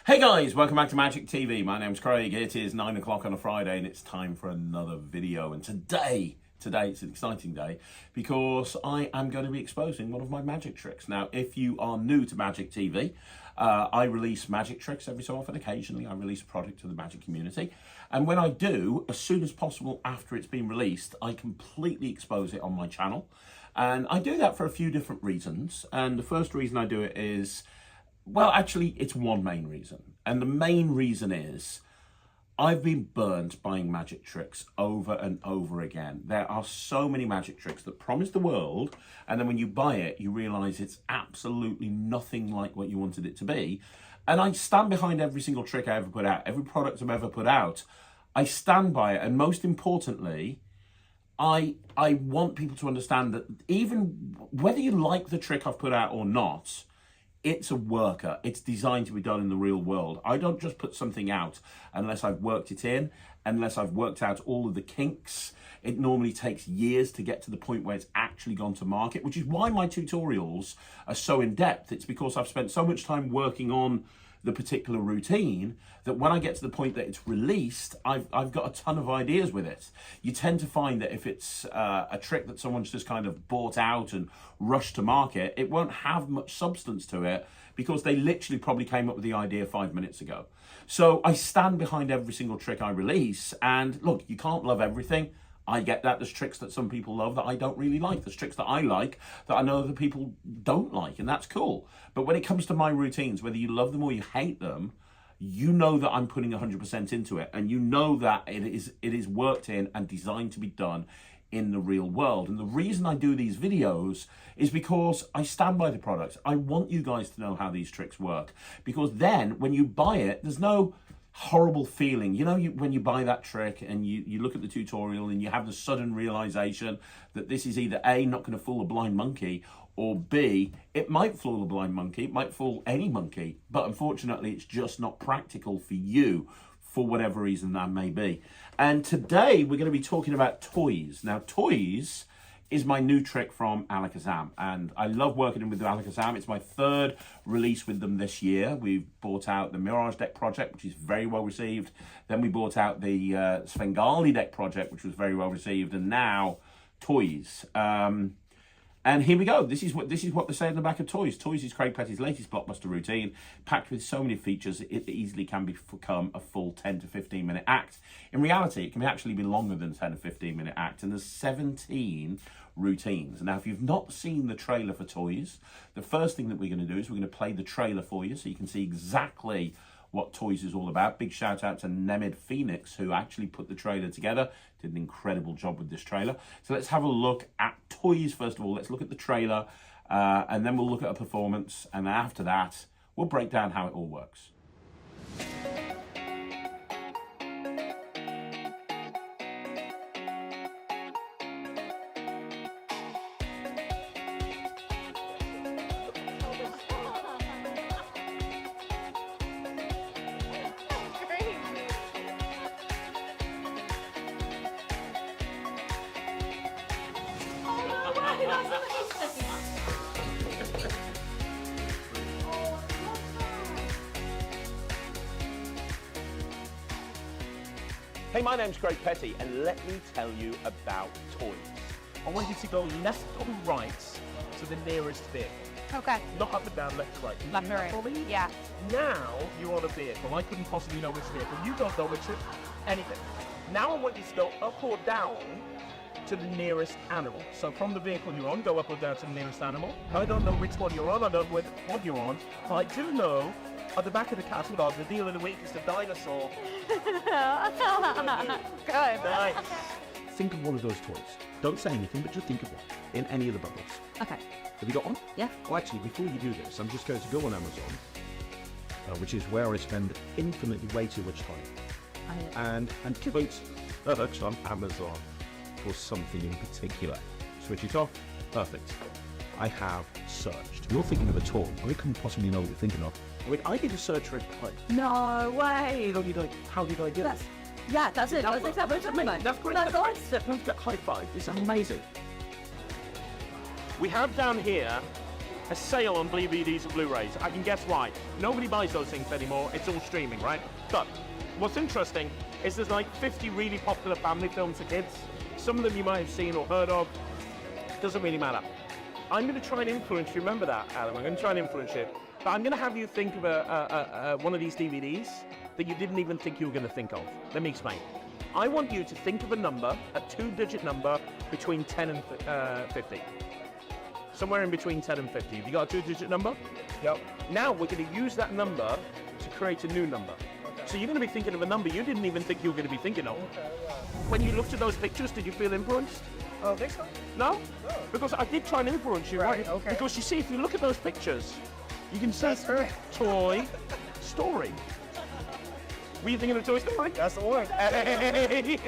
Hey guys, welcome back to Magic TV. My name's Craig. It is 9 o'clock on a Friday and it's time for another video. And today it's an exciting day because I am going to be exposing one of my magic tricks. Now, if you are new to Magic TV, I release magic tricks every so often. Occasionally, I release a product to the magic community. And when I do, as soon as possible after it's been released, I completely expose it on my channel. And I do that for a few different reasons. And the first reason I do it is, well, actually, it's one main reason. And the main reason is I've been burnt buying magic tricks over and over again. There are so many magic tricks that promise the world, and then when you buy it, you realize it's absolutely nothing like what you wanted it to be. And I stand behind every single trick I ever put out, every product I've ever put out. I stand by it, and most importantly, I want people to understand that even whether you like the trick I've put out or not, it's a worker. It's designed to be done in the real world. I don't just put something out unless I've worked it in, unless I've worked out all of the kinks. It normally takes years to get to the point where it's actually gone to market, which is why my tutorials are so in-depth. It's because I've spent so much time working on the particular routine that when I get to the point that it's released, I've got a ton of ideas with it. You tend to find that if it's a trick that someone's just kind of bought out and rushed to market, it won't have much substance to it because they literally probably came up with the idea 5 minutes ago. So I stand behind every single trick I release, and look, you can't love everything. I get that. There's tricks that some people love that I don't really like. There's tricks that I like that I know other people don't like, and that's cool. But when it comes to my routines, whether you love them or you hate them, you know that I'm putting 100% into it, and you know that it is worked in and designed to be done in the real world. And the reason I do these videos is because I stand by the products. I want you guys to know how these tricks work, because then when you buy it, there's no horrible feeling. You know, when you buy that trick and you look at the tutorial and you have the sudden realization that this is either A, not going to fool a blind monkey, or B, it might fool a blind monkey, it might fool any monkey, but unfortunately it's just not practical for you for whatever reason that may be. And today we're going to be talking about toys. Now, toys is my new trick from Alakazam, and I love working with Alakazam. It's my third release with them this year. We've bought out the Mirage deck project, which is very well received. Then we bought out the Svengali deck project, which was very well received, and now toys. And here we go. This is what they say in the back of Toys. Toys is Craig Petty's latest blockbuster routine, packed with so many features it easily can become a full 10 to 15 minute act. In reality, it can actually be longer than 10 to 15 minute act, and there's 17 routines. Now, if you've not seen the trailer for Toys, the first thing that we're going to do is we're going to play the trailer for you so you can see exactly what Toys is all about. Big shout out to Nemid Phoenix, who actually put the trailer together. Did an incredible job with this trailer. So let's have a look at Toys first of all. Let's look at the trailer, and then we'll look at a performance, and after that we'll break down how it all works. Hey, my name's Craig Petty, and let me tell you about Toys. I want you to go left or right to the nearest vehicle. Okay. Not up and down, left to right. Left to right. Fully? Yeah. Now you're on a vehicle. I couldn't possibly know which vehicle. You don't know which anything. Now I want you to go up or down to the nearest animal. So from the vehicle you're on, go up or down to the nearest animal. I don't know which one you're on. I don't know what you're on. I do know at the back of the catalogue, the deal of the week is the dinosaur. Good. Nice. Think of one of those toys. Don't say anything, but just think of one in any of the bubbles. Okay. Have you got one? Yeah. Oh, actually, before you do this, I'm just going to go on Amazon, which is where I spend infinitely way too much time, and vote search on Amazon for something in particular. Switch it off. Perfect. I have searched. You're thinking of a toy. I couldn't possibly know what you're thinking of. I mean, I did a search for a toy. No way. How did I do that? Yeah, that's it. That's exactly what I mean. That's great. That's awesome. High five. It's amazing. We have down here a sale on DVDs and Blu-rays. I can guess why. Nobody buys those things anymore. It's all streaming, right? But what's interesting is there's like 50 really popular family films for kids. Some of them you might have seen or heard of. Doesn't really matter. I'm going to try and influence you. Remember that, Adam. I'm going to try and influence you. But I'm going to have you think of one of these DVDs that you didn't even think you were going to think of. Let me explain. I want you to think of a number, a 2-digit number, between 10 and 50. Somewhere in between 10 and 50. Have you got a 2-digit number? Yep. Now we're going to use that number to create a new number. Okay. So you're going to be thinking of a number you didn't even think you were going to be thinking of. Okay, yeah. When you looked at those pictures, did you feel influenced? Oh, think so? No? No. Because I did try and influence you, right? Okay. Because you see, if you look at those pictures, you can see Toy Story. Were you thinking of Toy Story? That's the one. Hey.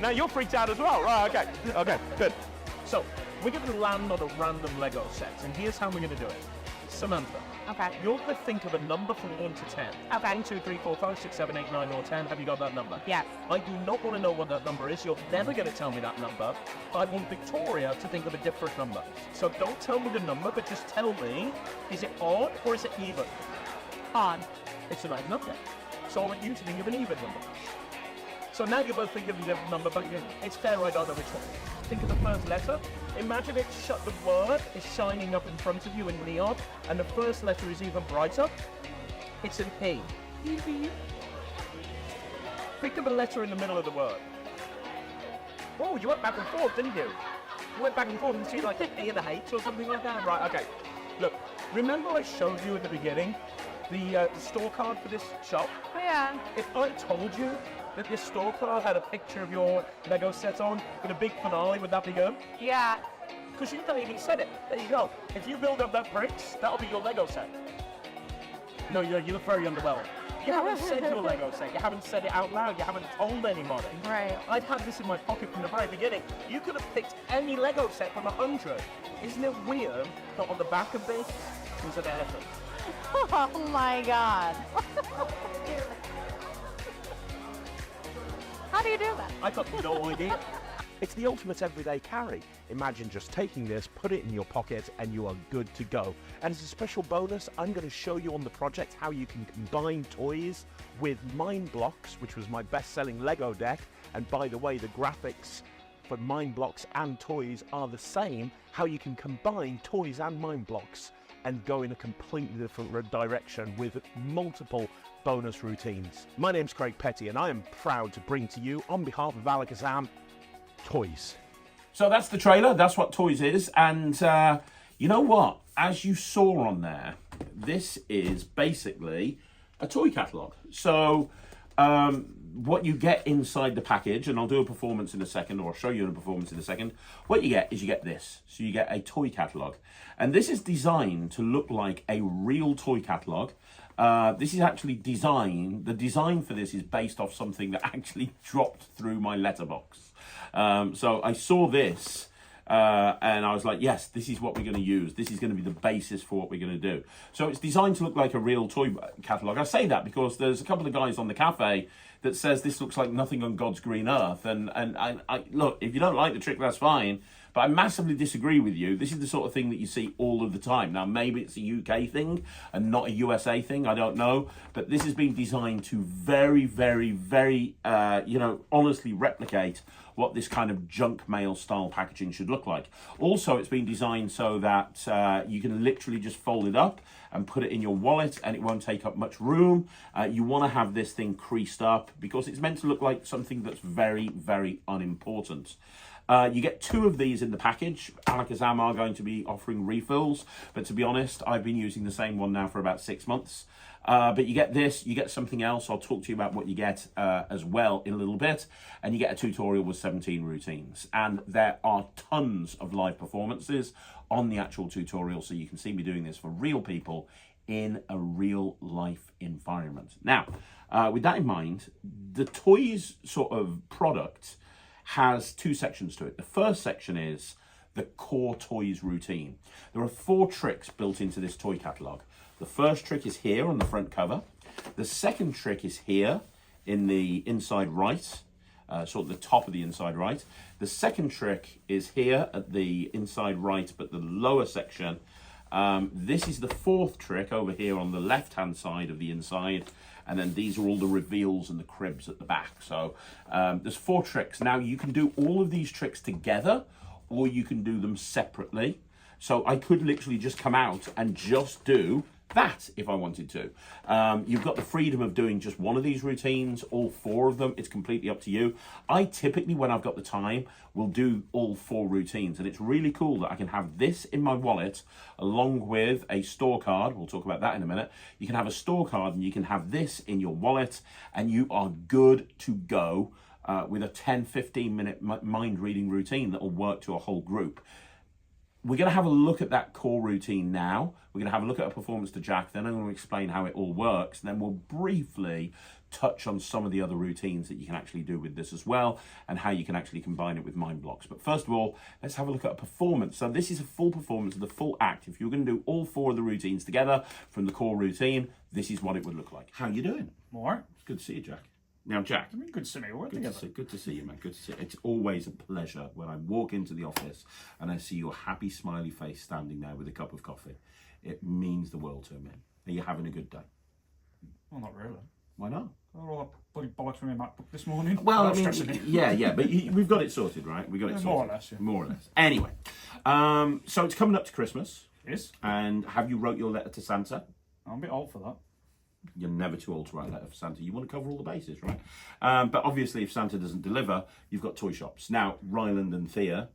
Now you're freaked out as well, right? Okay. Okay, good. So we're going to land on a random Lego set, and here's how we're going to do it. Samantha. Okay. You're going to think of a number from 1 to 10. Okay. 1, 2, 3, 4, 5, 6, 7, 8, 9, or 10. Have you got that number? Yes. I do not want to know what that number is. You're never going to tell me that number. I want Victoria to think of a different number. So don't tell me the number, but just tell me, is it odd or is it even? On. It's an odd number. So I want you to think of an even number. So now you're both thinking of a different number, but it's fair I don't know which one. Think of the first letter. Imagine it shut. The word is shining up in front of you in neon, and the first letter is even brighter. It's an E. Think of a letter in the middle of the word. Oh, you went back and forth, didn't you? You went back and forth and see like an E and a H or something like that. Right, okay. Look, remember I showed you at the beginning the store card for this shop? Oh, yeah. If I told you that this store card had a picture of your Lego set on with a big finale, would that be good? Yeah. Because you haven't even said it. There you go. If you build up that bricks, that'll be your Lego set. No, you look very underwhelmed. You haven't said your Lego set. You haven't said it out loud. You haven't told anybody. Right. I'd had this in my pocket from the very beginning. You could have picked any Lego set from 100. Isn't it weird that on the back of this was an elephant? Oh my God. How do you do that? I got no idea. It's the ultimate everyday carry. Imagine just taking this, put it in your pocket, and you are good to go. And as a special bonus, I'm going to show you on the project how you can combine toys with Mind Blocks, which was my best-selling Lego deck. And by the way, the graphics for Mind Blocks and toys are the same. How you can combine toys and Mind Blocks and go in a completely different direction with multiple bonus routines. My name's Craig Petty, and I am proud to bring to you, on behalf of Alakazam, toys. So that's the trailer. That's what Toys is. And you know what? As you saw on there, this is basically a toy catalogue. So what you get inside the package, and I'll do a performance in a second, or I'll show you a performance in a second. What you get is you get this. So you get a toy catalogue. And this is designed to look like a real toy catalogue. This is actually designed, the design for this is based off something that actually dropped through my letterbox. So I saw this and I was like, yes, this is what we're going to use. This is going to be the basis for what we're going to do. So it's designed to look like a real toy catalogue. I say that because there's a couple of guys on the cafe that says this looks like nothing on God's green earth. And I look, if you don't like the trick, that's fine. But I massively disagree with you. This is the sort of thing that you see all of the time. Now, maybe it's a UK thing and not a USA thing. I don't know. But this has been designed to very, very, very, honestly replicate what this kind of junk mail style packaging should look like. Also, it's been designed so that you can literally just fold it up and put it in your wallet and it won't take up much room. You want to have this thing creased up because it's meant to look like something that's very, very unimportant. You get 2 of these in the package. Alakazam are going to be offering refills, but to be honest, I've been using the same one now for about 6 months. But you get this, you get something else. I'll talk to you about what you get as well in a little bit. And you get a tutorial with 17 routines. And there are tons of live performances on the actual tutorial, so you can see me doing this for real people in a real life environment. Now, with that in mind, the toys sort of product has 2 sections to it. The first section is the core toys routine. There are 4 tricks built into this toy catalogue. The first trick is here on the front cover. The second trick is here in the inside right. sort of the top of the inside right. The second trick is here at the inside right, but the lower section. This is the fourth trick over here on the left-hand side of the inside. And then these are all the reveals and the cribs at the back. So there's 4 tricks. Now you can do all of these tricks together, or you can do them separately. So I could literally just come out and just do that if I wanted to. You've got the freedom of doing just one of these routines, all 4 of them. It's completely up to you. I typically, when I've got the time, will do all 4 routines. And it's really cool that I can have this in my wallet along with a store card. We'll talk about that in a minute. You can have a store card and you can have this in your wallet and you are good to go with a 10-15 minute mind reading routine that will work to a whole group. We're going to have a look at that core routine now. We're going to have a look at a performance to Jack. Then I'm going to explain how it all works. And then we'll briefly touch on some of the other routines that you can actually do with this as well, and how you can actually combine it with mind blocks. But first of all, let's have a look at a performance. So this is a full performance of the full act. If you're going to do all 4 of the routines together from the core routine, this is what it would look like. How you doing? All right. It's good to see you, Jack. Now, Jack. I mean, good to see me. We're Good together. to see you, man. Good to see you. It's always a pleasure when I walk into the office and I see your happy, smiley face standing there with a cup of coffee. It means the world to me. Are you having a good day? Well, not really. Why not? All that bloody bollocks from my MacBook this morning. Well, I'm I mean, stressing it. yeah, but we've got it sorted, right? We got it sorted. More or less, yeah. More or less. Anyway, so it's coming up to Christmas. Yes. And have you wrote your letter to Santa? I'm a bit old for that. You're never too old to write a letter for Santa. You want to cover all the bases, right? But obviously, if Santa doesn't deliver, you've got toy shops. Now, Ryland and Thea,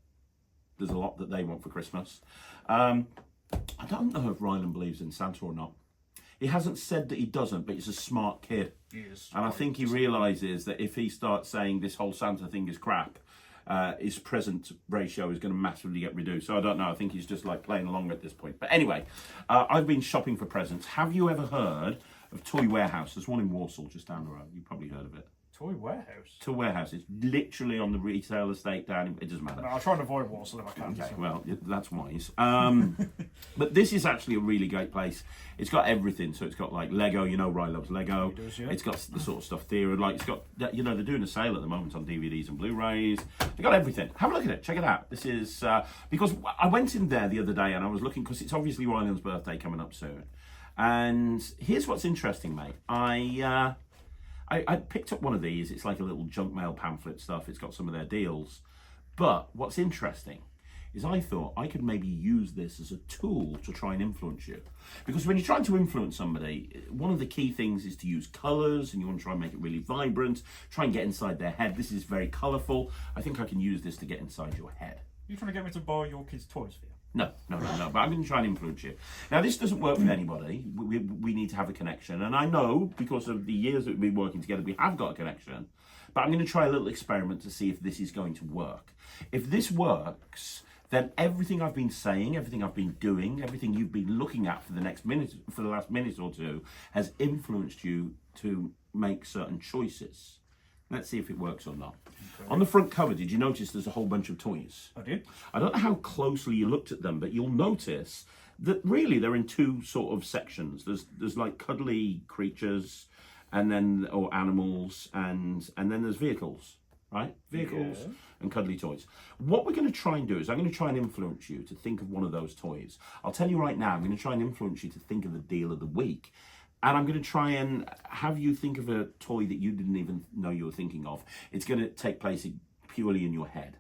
there's a lot that they want for Christmas. I don't know if Ryland believes in Santa or not. He hasn't said that he doesn't, but he's a smart kid. He is. And I think he realises that if he starts saying this whole Santa thing is crap, his present ratio is going to massively get reduced. So I don't know. I think he's just like playing along at this point. But anyway, I've been shopping for presents. Have you ever heard of Toy Warehouse? There's one in Warsaw just down the road. You've probably heard of it. Toy warehouse? Toy Warehouse. It's literally on the retail estate down in, it doesn't matter. No, I'll try and avoid Warsaw if I can. Okay, so. well, that's wise. But this is actually a really great place. It's got everything. So it's got like Lego. You know, Ry loves Lego. He does, yeah. It's got the sort of stuff there. Like it's got, you know, they're doing a sale at the moment on DVDs and Blu-rays. They've got everything. Have a look at it. Check it out. This is because I went in there the other day and I was looking because it's obviously Ryland's birthday coming up soon. And here's what's interesting, mate. I picked up one of these. It's like a little junk mail pamphlet stuff. It's got some of their deals. But what's interesting is I thought I could maybe use this as a tool to try and influence you. Because when you're trying to influence somebody, one of the key things is to use colours, and you want to try and make it really vibrant, try and get inside their head. This is very colourful. I think I can use this to get inside your head. You trying to get me to buy your kids' toys for you? No, but I'm going to try and influence you. Now, this doesn't work with anybody. We need to have a connection. And I know, because of the years that we've been working together, we have got a connection. But I'm going to try a little experiment to see if this is going to work. If this works, then everything I've been saying, everything I've been doing, everything you've been looking at for the last minute or two, has influenced you to make certain choices. Let's see if it works or not. Okay. On the front cover, did you notice there's a whole bunch of toys? I did. I don't know how closely you looked at them, but you'll notice that really they're in 2 sort of sections. There's like cuddly creatures, and then or animals, and then there's vehicles, right? Vehicles and cuddly toys. What we're going to try and do is I'm going to try and influence you to think of one of those toys. I'll tell you right now, I'm going to try and influence you to think of the deal of the week. And I'm going to try and have you think of a toy that you didn't even know you were thinking of. It's going to take place purely in your head.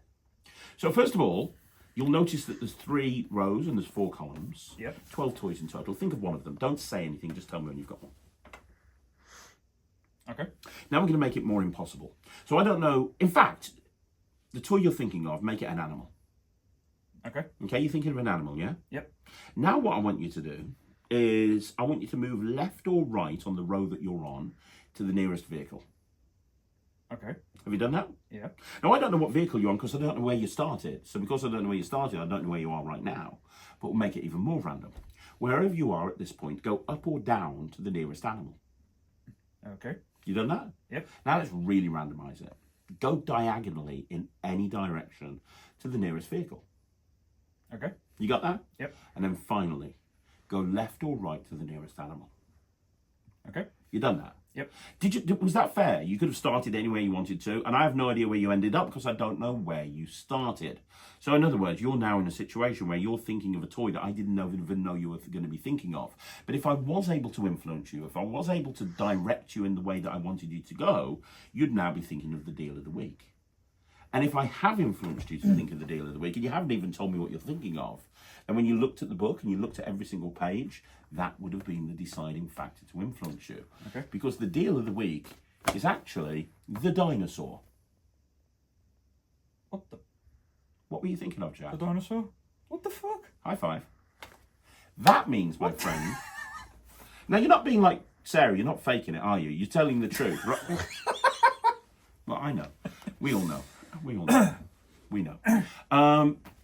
So first of all, you'll notice that there's 3 rows and there's 4 columns. Yep. 12 toys in total. Think of one of them. Don't say anything. Just tell me when you've got one. Okay. Now we're going to make it more impossible. So I don't know. In fact, the toy you're thinking of, make it an animal. Okay. Okay, you're thinking of an animal, yeah? Yep. Now what I want you to do is I want you to move left or right on the row that you're on to the nearest vehicle. Okay. Have you done that? Yeah. Now, I don't know what vehicle you're on because I don't know where you started. So because I don't know where you started, I don't know where you are right now. But we'll make it even more random. Wherever you are at this point, go up or down to the nearest animal. Okay. You done that? Yep. Now let's really randomise it. Go diagonally in any direction to the nearest vehicle. Okay. You got that? Yep. And then finally, go left or right to the nearest animal. Okay. You done that? Yep. Was that fair? You could have started anywhere you wanted to, and I have no idea where you ended up because I don't know where you started. So in other words, you're now in a situation where you're thinking of a toy that I didn't even know you were going to be thinking of. But if I was able to influence you, if I was able to direct you in the way that I wanted you to go, you'd now be thinking of the deal of the week. And if I have influenced you to think of the deal of the week, and you haven't even told me what you're thinking of, and when you looked at the book and you looked at every single page, that would have been the deciding factor to influence you. Okay. Because the deal of the week is actually the dinosaur. What the? What were you thinking of, Jack? The dinosaur? What the fuck? High five. That means, my friend... Now, you're not being like Sarah, you're not faking it, are you? You're telling the truth, right? Well, I know. We all know. We all know. We know.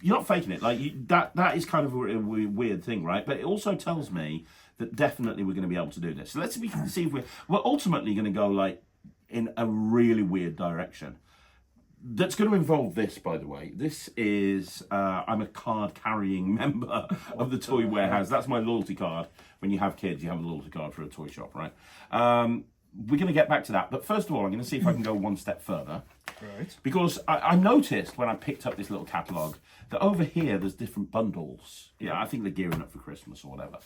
You're not faking it. Like that is kind of a weird thing, right? But it also tells me that definitely we're going to be able to do this. So let's see if we're ultimately going to go like in a really weird direction. That's going to involve this, by the way. This is I'm a card-carrying member of the Toy Warehouse. That's my loyalty card. When you have kids, you have a loyalty card for a toy shop, right? We're going to get back to that. But first of all, I'm going to see if I can go one step further. Right. Because I noticed when I picked up this little catalogue that over here there's different bundles. Yeah, I think they're gearing up for Christmas or whatever.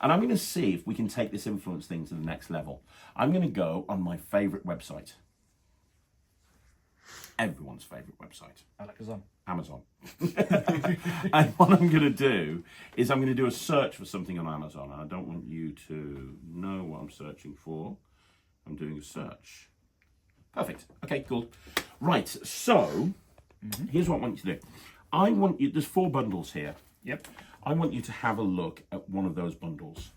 And I'm going to see if we can take this influence thing to the next level. I'm going to go on my favourite website. Everyone's favourite website. Alakazam. Amazon. And what I'm going to do is I'm going to do a search for something on Amazon. And I don't want you to know what I'm searching for. I'm doing a search. Perfect. Okay, cool. Right, so here's what I want you to do. I want you, there's 4 bundles here. Yep. I want you to have a look at one of those bundles.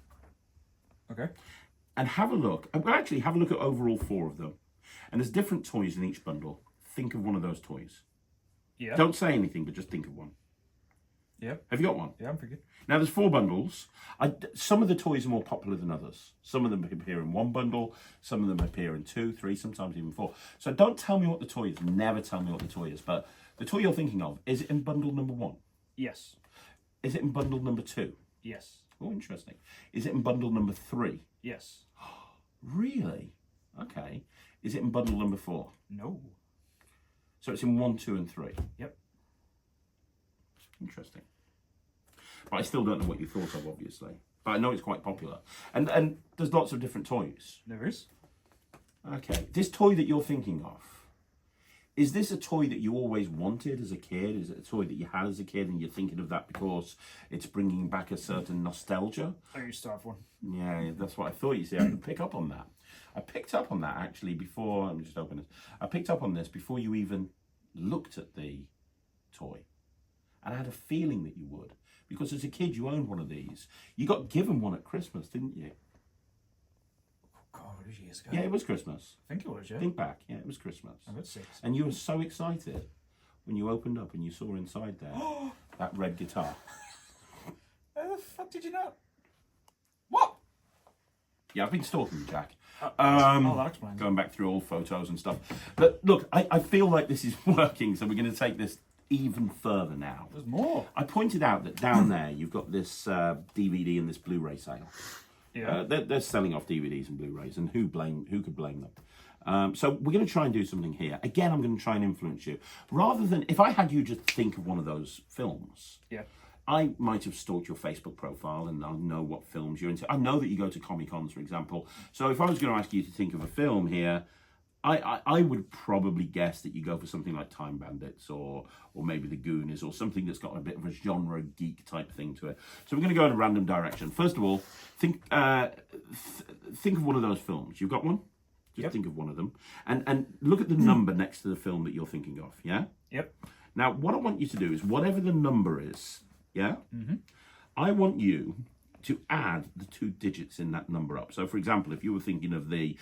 Okay. And have a look, well, actually have a look at overall 4 of them. And there's different toys in each bundle. Think of one of those toys. Yeah. Don't say anything, but just think of one. Yep. Have you got one? Yeah, I'm pretty good. Now, there's 4 bundles. Some of the toys are more popular than others. Some of them appear in 1 bundle. Some of them appear in 2, 3, sometimes even 4. So don't tell me what the toy is. Never tell me what the toy is. But the toy you're thinking of, is it in bundle number 1? Yes. Is it in bundle number 2? Yes. Oh, interesting. Is it in bundle number 3? Yes. Really? Okay. Is it in bundle number 4? No. So it's in 1, 2, and 3. Yep. Interesting. But I still don't know what you thought of, obviously. But I know it's quite popular. And there's lots of different toys. There is. Okay. This toy that you're thinking of, is this a toy that you always wanted as a kid? Is it a toy that you had as a kid and you're thinking of that because it's bringing back a certain nostalgia? I used to have one. Yeah, that's what I thought. You see, I could pick up on that. I picked up on that actually before, let me just open it. I picked up on this before you even looked at the toy. And I had a feeling that you would. Because as a kid, you owned one of these. You got given one at Christmas, didn't you? Oh, God, it was years ago. Yeah, it was Christmas. I think it was, yeah. Think back. Yeah, it was Christmas. I was 6. And you were so excited when you opened up and you saw inside there that red guitar. How the fuck did you know? What? Yeah, I've been stalking you, Jack. that explains. Going back through old photos and stuff. But look, I feel like this is working, so we're going to take this even further now. There's more. I pointed out that down there you've got this DVD and this Blu-ray sale. Yeah. They're selling off DVDs and Blu-rays, and who could blame them? So we're going to try and do something here. Again, I'm going to try and influence you. Rather than, if I had you just think of one of those films, Yeah. I might have stalked your Facebook profile and I'll know what films you're into. I know that you go to Comic-Cons, for example. So if I was going to ask you to think of a film here, I would probably guess that you go for something like Time Bandits or maybe The Goonies or something that's got a bit of a genre geek type thing to it. So we're going to go in a random direction. First of all, think of one of those films. You've got one? Just think of one of them. And look at the number next to the film that you're thinking of, yeah? Yep. Now, what I want you to do is whatever the number is, yeah? Mm-hmm. I want you to add the 2 digits in that number up. So, for example, if you were thinking of the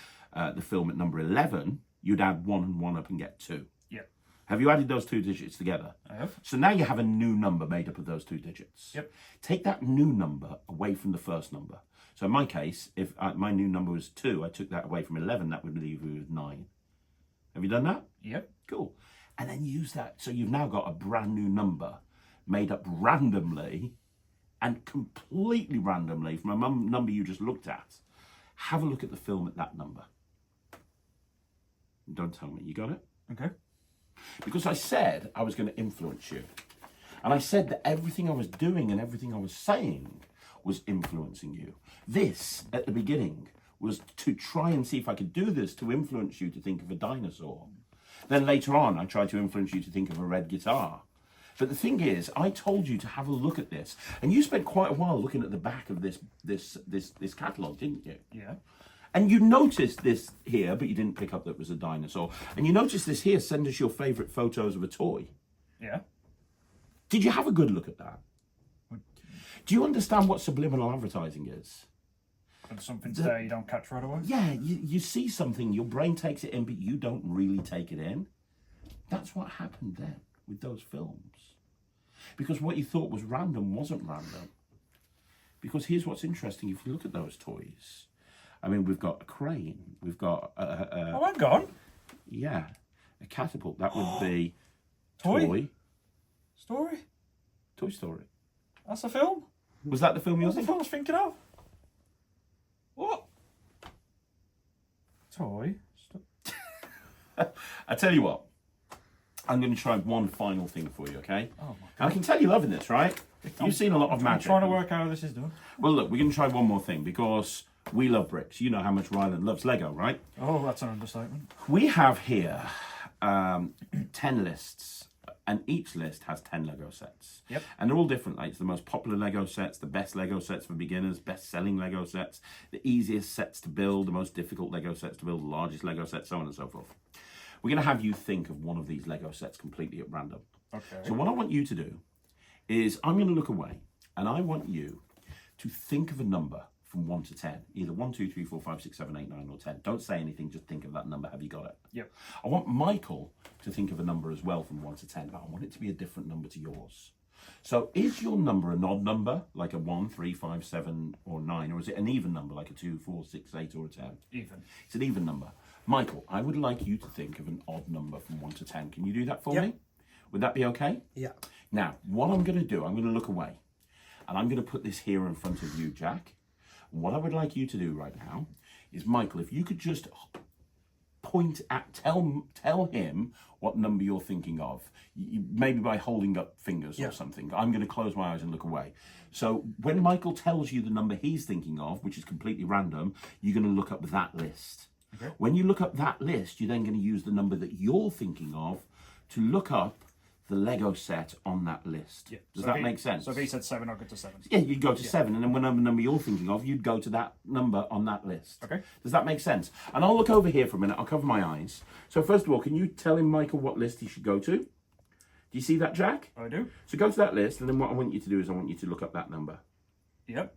film at number 11, you'd add 1 and 1 up and get 2. Yep. Have you added those 2 digits together? I have. So now you have a new number made up of those 2 digits. Yep. Take that new number away from the first number. So in my case, if my new number was 2, I took that away from 11, that would leave you with 9. Have you done that? Yep. Cool. And then use that. So you've now got a brand new number made up randomly and completely randomly from a number you just looked at. Have a look at the film at that number. Don't tell me. You got it? Okay. Because I said I was going to influence you. And I said that everything I was doing and everything I was saying was influencing you. This, at the beginning, was to try and see if I could do this to influence you to think of a dinosaur. Then later on, I tried to influence you to think of a red guitar. But the thing is, I told you to have a look at this. And you spent quite a while looking at the back of this catalogue, didn't you? Yeah. And you noticed this here, but you didn't pick up that it was a dinosaur. And you noticed this here, send us your favourite photos of a toy. Yeah. Did you have a good look at that? Do you understand what subliminal advertising is? When something's there you don't catch right away? Yeah, you see something, your brain takes it in, but you don't really take it in. That's what happened then with those films. Because what you thought was random wasn't random. Because here's what's interesting, if you look at those toys, I mean, we've got a crane, we've got Oh, hang on. yeah, a catapult. That would be Toy? Story? Toy Story. That's a film? Was that the film you were That's the thinking? film I was thinking of. What? Toy? I tell you what, I'm going to try one final thing for you, okay? Oh my God. And I can tell you're loving this, right? You've seen a lot of I'm magic. trying to work out how this is done. Well, look, we're going to try one more thing because we love bricks. You know how much Ryland loves Lego, right? Oh, that's an understatement. We have here 10 lists, and each list has 10 Lego sets. Yep. And they're all different. Like, it's the most popular Lego sets, the best Lego sets for beginners, best-selling Lego sets, the easiest sets to build, the most difficult Lego sets to build, the largest Lego sets, so on and so forth. We're going to have you think of one of these Lego sets completely at random. Okay. So what I want you to do is I'm going to look away, and I want you to think of a number from 1 to 10. Either 1, 2, 3, 4, 5, 6, 7, 8, 9, or 10. Don't say anything, just think of that number. Have you got it? Yep. I want Michael to think of a number as well from 1 to 10, but I want it to be a different number to yours. So is your number an odd number, like a 1, 3, 5, 7, or 9, or is it an even number, like a 2, 4, 6, 8, or a 10? Even. It's an even number. Michael, I would like you to think of an odd number from 1 to 10. Can you do that for Yep. me? Would that be okay? Yeah. Now, what I'm going to do, I'm going to look away, and I'm going to put this here in front of you, Jack. What I would like you to do right now is, Michael, if you could just point at, tell him what number you're thinking of, maybe by holding up fingers or something. I'm going to close my eyes and look away. So when Michael tells you the number he's thinking of, which is completely random, you're going to look up that list. Okay. When you look up that list, you're then going to use the number that you're thinking of to look up the Lego set on that list. Yeah. Does So that if make sense? So if he said 7, I'll go to 7. Yeah, you'd go to 7, and then whatever number you're thinking of, you'd go to that number on that list. Okay. Does that make sense? And I'll look over here for a minute. I'll cover my eyes. So first of all, can you tell him, Michael, what list he should go to? Do you see that, Jack? I do. So go to that list, and then what I want you to do is I want you to look up that number. Yep.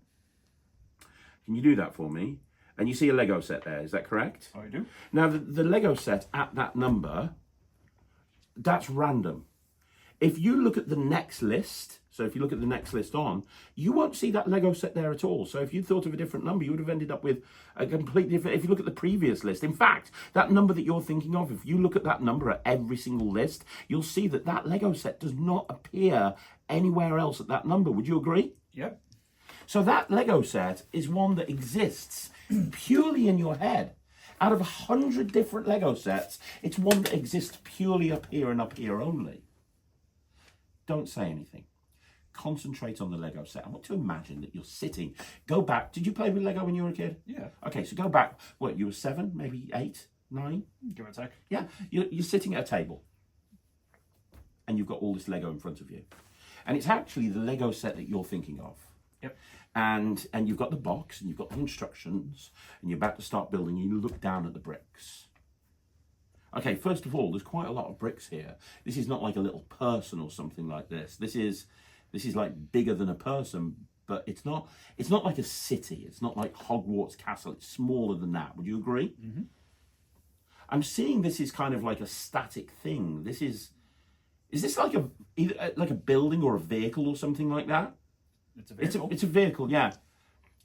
Can you do that for me? And you see a Lego set there, is that correct? I do. Now, the Lego set at that number, that's random. If you look at the next list, so if you look at the next list on, you won't see that Lego set there at all. So if you thought of a different number, you would have ended up with a completely different, if you look at the previous list. In fact, that number that you're thinking of, if you look at that number at every single list, you'll see that that Lego set does not appear anywhere else at that number. Would you agree? Yep. So that Lego set is one that exists purely in your head. Out of 100 different Lego sets, it's one that exists purely up here and up here only. Don't say anything. Concentrate on the Lego set. I want to imagine that you're sitting. Go back. Did you play with Lego when you were a kid? Yeah. Okay, so go back. What, you were 7, maybe 8, 9? Give it a take. Yeah, you're sitting at a table. And you've got all this Lego in front of you. And it's actually the Lego set that you're thinking of. Yep. And you've got the box, and you've got the instructions, and you're about to start building, and you look down at the bricks. Okay, first of all, there's quite a lot of bricks here. This is not like a little person or something like this. This is like bigger than a person, but it's not like a city. It's not like Hogwarts Castle. It's smaller than that. Would you agree? Mm-hmm. I'm seeing this is kind of like a static thing. Is this like either like a building or a vehicle or something like that? It's a vehicle. It's a vehicle, yeah.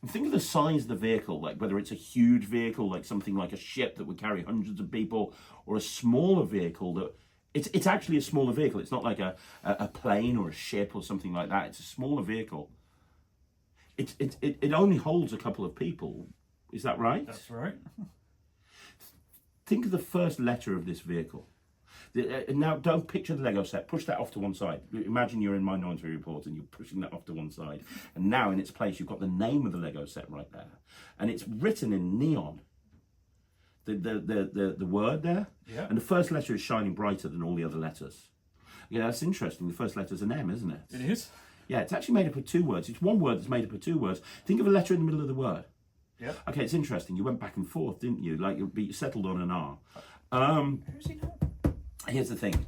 And think of the size of the vehicle, like whether it's a huge vehicle, like something like a ship that would carry hundreds of people, or a smaller vehicle that it's actually a smaller vehicle. It's not like a plane or a ship or something like that. It's a smaller vehicle. It only holds a couple of people. Is that right? That's right. think of the first letter of this vehicle. Now, don't picture the Lego set. Push that off to one side. Imagine you're in Minority Report and you're pushing that off to one side. And now in its place, you've got the name of the Lego set right there. And it's written in neon. The word there. Yeah. And the first letter is shining brighter than all the other letters. Yeah, that's interesting. The first letter's an M, isn't it? It is. Yeah, it's actually made up of two words. It's one word that's made up of two words. Think of a letter in the middle of the word. Yeah. Okay, it's interesting. You went back and forth, didn't you? Like you settled on an R. Who's he now? Here's the thing. Do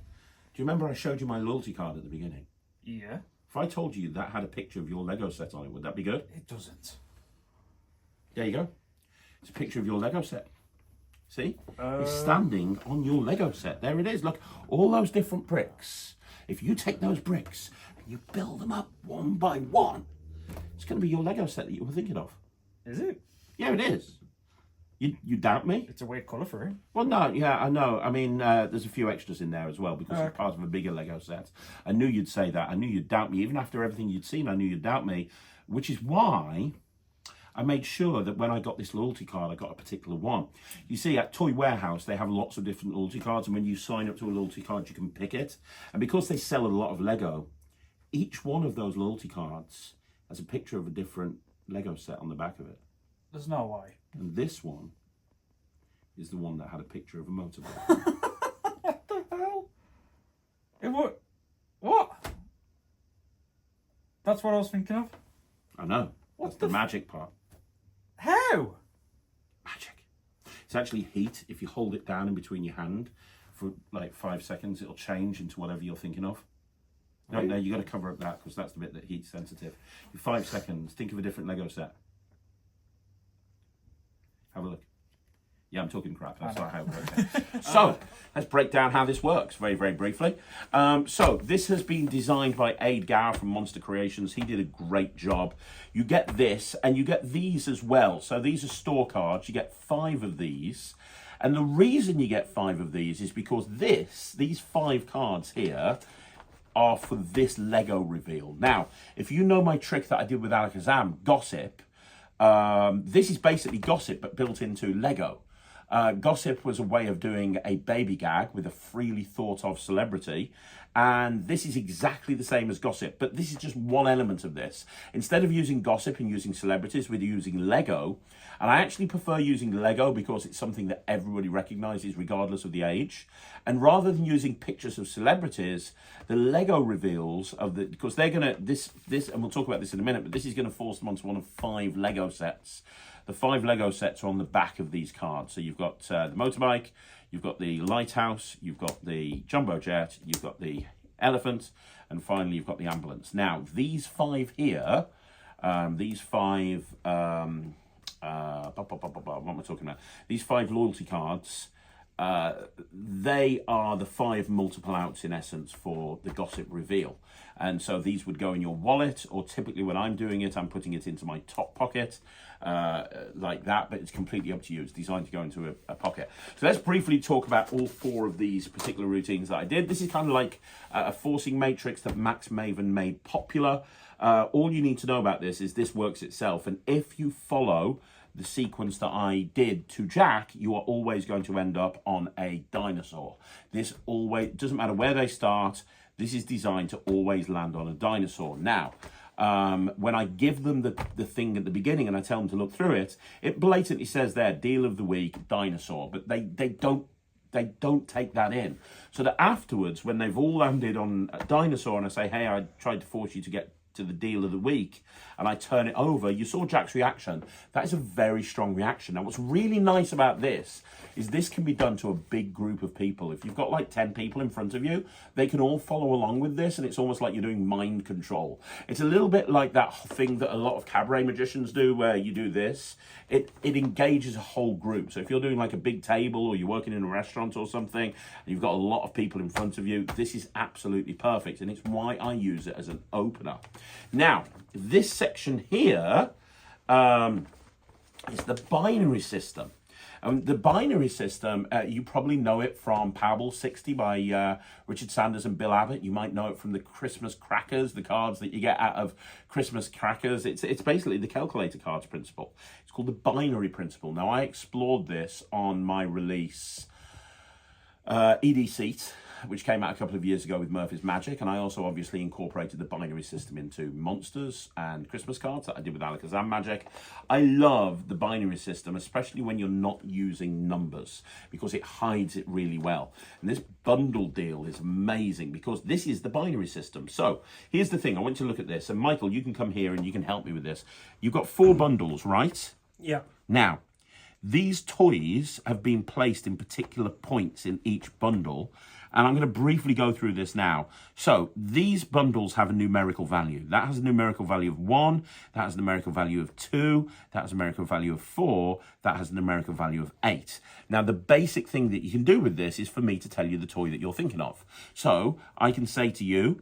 you remember I showed you my loyalty card at the beginning? Yeah. If I told you that had a picture of your Lego set on it, would that be good? It doesn't. There you go. It's a picture of your Lego set. See? It's standing on your Lego set. There it is. Look, all those different bricks. If you take those bricks and you build them up one by one, it's going to be your Lego set that you were thinking of. Is it? Yeah, it is. You doubt me? It's a weird colour for him. Well, no, yeah, I know. I mean, there's a few extras in there as well because it's part of a bigger Lego set. I knew you'd say that. I knew you'd doubt me. Even after everything you'd seen, I knew you'd doubt me, which is why I made sure that when I got this loyalty card, I got a particular one. You see, at Toy Warehouse, they have lots of different loyalty cards, and when you sign up to a loyalty card, you can pick it. And because they sell a lot of Lego, each one of those loyalty cards has a picture of a different Lego set on the back of it. There's no way. And this one is the one that had a picture of a motorbike. What the hell? What? That's what I was thinking of. I know. What That's the magic part. How? Magic. It's actually heat. If you hold it down in between your hand for like 5 seconds, it'll change into whatever you're thinking of. No, Really? no, you got to cover up that because that's the bit that heat's sensitive. In 5 seconds, think of a different Lego set. Have a look. Yeah, I'm talking crap. That's not how it works. So, let's break down how this works very, very briefly. So, this has been designed by Aid Gower from Monster Creations. He did a great job. You get this, and you get these as well. So, these are store cards. You get 5 of these. And the reason you get 5 of these is because these 5 cards here are for this Lego reveal. Now, if you know my trick that I did with Alakazam, Gossip, this is basically Gossip, but built into Lego. Gossip was a way of doing a baby gag with a freely thought of celebrity. And this is exactly the same as Gossip, but this is just one element of this. Instead of using Gossip and using celebrities, we're using Lego. And I actually prefer using Lego because it's something that everybody recognizes regardless of the age. And rather than using pictures of celebrities, the Lego reveals of the, because they're going to, this, and we'll talk about this in a minute, but this is going to force them onto one of 5 Lego sets. The 5 Lego sets are on the back of these cards. So you've got the motorbike, you've got the lighthouse, you've got the jumbo jet, you've got the elephant, and finally you've got the ambulance. Now, these 5 here, what am I talking about? These 5 loyalty cards, they are the 5 multiple outs in essence for the Gossip reveal. And so these would go in your wallet, or typically when I'm doing it, I'm putting it into my top pocket, like that, but it's completely up to you. It's designed to go into a pocket. So let's briefly talk about all 4 of these particular routines that I did. This is kind of like a forcing matrix that Max Maven made popular. All you need to know about this is this works itself, and if you follow the sequence that I did to Jack, you are always going to end up on a dinosaur. This always, doesn't matter where they start, this is designed to always land on a dinosaur. Now, when I give them the thing at the beginning and I tell them to look through it, it blatantly says there, deal of the week, dinosaur, but they don't take that in. So that afterwards, when they've all landed on a dinosaur and I say, hey, I tried to force you to get to the deal of the week, and I turn it over, you saw Jack's reaction. That is a very strong reaction. Now, what's really nice about this is this can be done to a big group of people. If you've got like 10 people in front of you, they can all follow along with this, and it's almost like you're doing mind control. It's a little bit like that thing that a lot of cabaret magicians do, where you do this. It engages a whole group. So if you're doing like a big table, or you're working in a restaurant or something, and you've got a lot of people in front of you, this is absolutely perfect, and it's why I use it as an opener. Now, this section here is the binary system. The binary system, you probably know it from Powerball 60 by Richard Sanders and Bill Abbott. You might know it from the Christmas crackers, the cards that you get out of Christmas crackers. It's basically the calculator cards principle. It's called the binary principle. Now, I explored this on my release, ED Seat, which came out a couple of years ago with Murphy's Magic, and I also obviously incorporated the binary system into Monsters and Christmas cards that I did with Alakazam Magic. I love the binary system, especially when you're not using numbers, because it hides it really well. And this bundle deal is amazing because this is the binary system. So here's the thing, I want you to look at this, and Michael, you can come here and you can help me with this. You've got 4 bundles, right? Yeah. Now, these toys have been placed in particular points in each bundle, and I'm going to briefly go through this now. So these bundles have a numerical value. That has a numerical value of 1, that has a numerical value of 2, that has a numerical value of 4, that has a numerical value of 8. Now, the basic thing that you can do with this is for me to tell you the toy that you're thinking of. So I can say to you,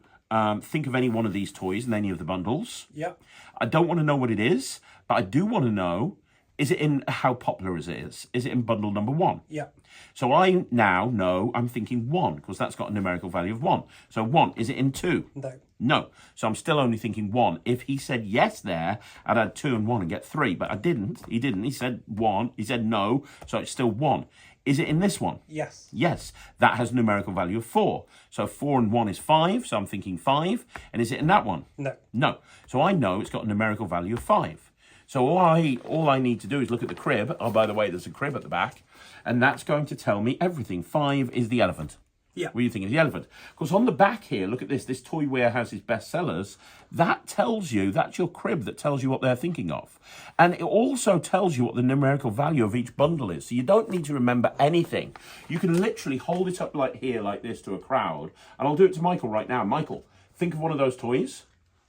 think of any one of these toys in any of the bundles. Yeah. I don't want to know what it is, but I do want to know, is it in how popular is it? Is it in bundle number 1? Yeah. So I now know I'm thinking 1 because that's got a numerical value of 1. So 1, is it in 2? No. No. So I'm still only thinking 1. If he said yes there, I'd add 2 and 1 and get 3. But I didn't. He didn't. He said 1. He said no. So it's still 1. Is it in this one? Yes. Yes. That has a numerical value of 4. So 4 and 1 is 5. So I'm thinking 5. And is it in that one? No. No. So I know it's got a numerical value of 5. So all I need to do is look at the crib. Oh, by the way, there's a crib at the back. And that's going to tell me everything. 5 is the elephant. Yeah. What do you think is the elephant? Because on the back here, look at this. This Toy Warehouse's bestsellers. That tells you, that's your crib that tells you what they're thinking of. And it also tells you what the numerical value of each bundle is. So you don't need to remember anything. You can literally hold it up like here, like this to a crowd. And I'll do it to Michael right now. Michael, think of one of those toys.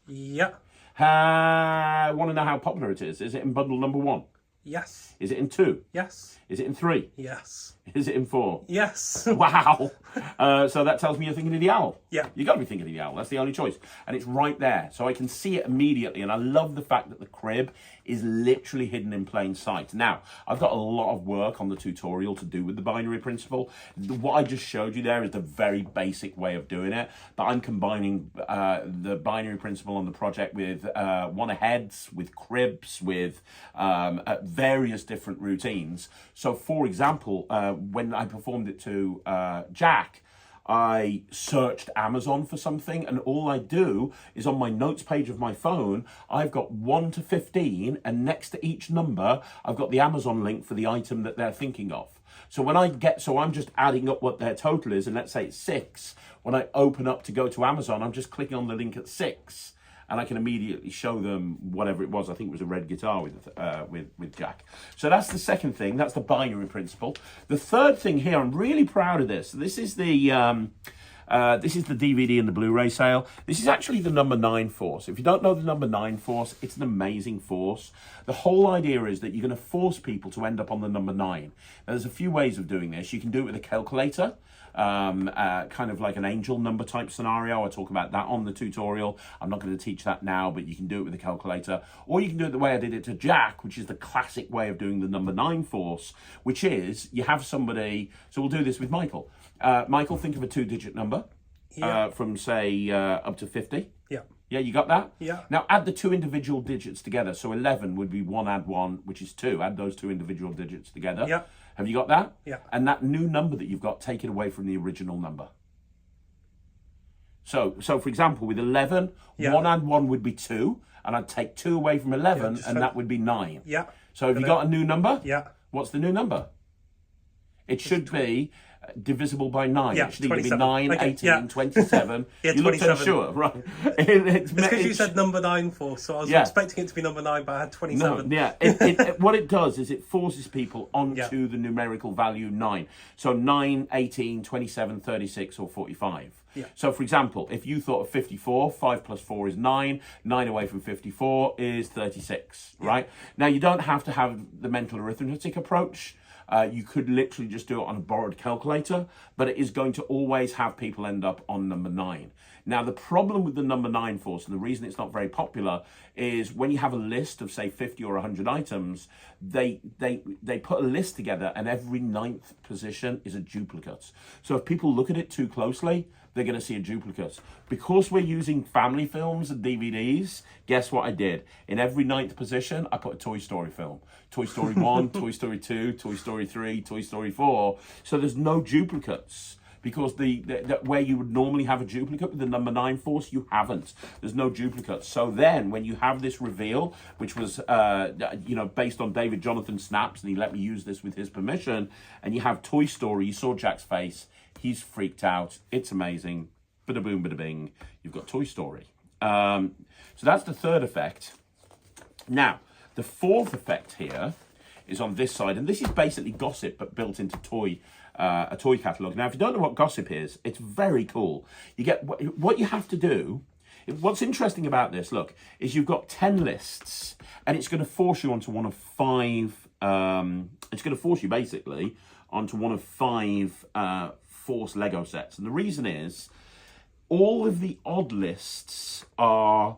Yeah. I want to know how popular it is. Is it in bundle number 1? Yes. Is it in 2? Yes. Is it in 3? Yes. Is it in 4? Yes. Wow. So that tells me you're thinking of the owl. Yeah. You got to be thinking of the owl. That's the only choice. And it's right there. So I can see it immediately. And I love the fact that the crib is literally hidden in plain sight. Now, I've got a lot of work on the tutorial to do with the binary principle. What I just showed you there is the very basic way of doing it. But I'm combining the binary principle on the project with one-aheads, with cribs, with various different routines. So, for example, when I performed it to Jack, I searched Amazon for something, and all I do is on my notes page of my phone, I've got 1 to 15, and next to each number, I've got the Amazon link for the item that they're thinking of. So when so I'm just adding up what their total is, and let's say it's 6. When I open up to go to Amazon, I'm just clicking on the link at 6. And I can immediately show them whatever it was. I think it was a red guitar with Jack. So that's the second thing. That's the binary principle. The third thing here, I'm really proud of this. This is the DVD and the Blu-ray sale. This is actually the number 9 force. If you don't know the number 9 force, it's an amazing force. The whole idea is that you're going to force people to end up on the number 9. Now, there's a few ways of doing this. You can do it with a calculator. Kind of like an angel number type scenario. I'll talk about that on the tutorial. I'm not going to teach that now, but you can do it with a calculator. Or you can do it the way I did it to Jack, which is the classic way of doing the number 9 force, which is you have somebody, so we'll do this with Michael. Michael, think of a 2-digit number from, say, up to 50. Yeah. Yeah, you got that? Yeah. Now add the 2 individual digits together. So 11 would be 1 add 1, which is 2. Add those 2 individual digits together. Yeah. Have you got that? Yeah. And that new number that you've got, take it away from the original number. So for example, with 11, 1 add 1 would be 2, and I'd take 2 away from 11, and that would be 9. Yeah. So have you got a new number? Yeah. What's the new number? It should be divisible by 9. Yeah, It should either be 27. 9, Okay, 18, yeah. 27. Yeah, you looked 27. unsure, right? It's because you said number 9 force, so I was expecting it to be number 9, but I had 27. No, yeah. What it does is it forces people onto the numerical value 9. So 9, 18, 27, 36, or 45. Yeah. So, for example, if you thought of 54, 5 plus 4 is 9. 9 away from 54 is 36, right? Now, you don't have to have the mental arithmetic approach. You could literally just do it on a borrowed calculator, but it is going to always have people end up on number 9. Now, the problem with the number 9 force, and the reason it's not very popular, is when you have a list of, say, 50 or 100 items, they put a list together, and every 9th position is a duplicate. So if people look at it too closely, they're going to see a duplicate. Because we're using family films and DVDs, guess what I did? In every 9th position, I put a Toy Story film. Toy Story 1, Toy Story 2, Toy Story 3, Toy Story 4. So there's no duplicates. Because the where you would normally have a duplicate with the number 9 force, you haven't. There's no duplicates. So then, when you have this reveal, which was based on David Jonathan Snaps, and he let me use this with his permission, and you have Toy Story, you saw Jack's face, he's freaked out. It's amazing. Bada boom, bada bing. You've got Toy Story. So that's the third effect. Now, the fourth effect here is on this side, and this is basically gossip but built into a toy catalogue. Now, if you don't know what gossip is, it's very cool. You get what you have to do. What's interesting about this, look, is you've got 10 lists, and it's going to force you onto one of 5. It's going to force you basically onto one of 5 force Lego sets, and the reason is all of the odd lists are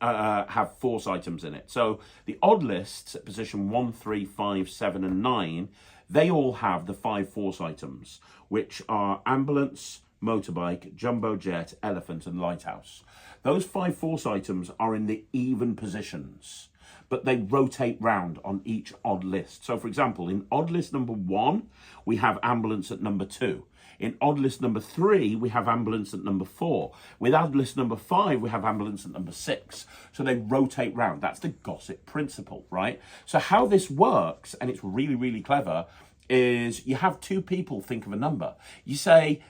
have force items in it. So the odd lists at position 1, 3, 5, 7, and 9. They all have the 5 force items, which are ambulance, motorbike, jumbo jet, elephant, and lighthouse. Those 5 force items are in the even positions, but they rotate round on each odd list. So, for example, in odd list number 1, we have ambulance at number 2. In odd list number 3, we have ambulance at number 4. With odd list number 5, we have ambulance at number 6. So they rotate round. That's the gossip principle, right? So how this works, and it's really, really clever, is you have 2 people think of a number. You say,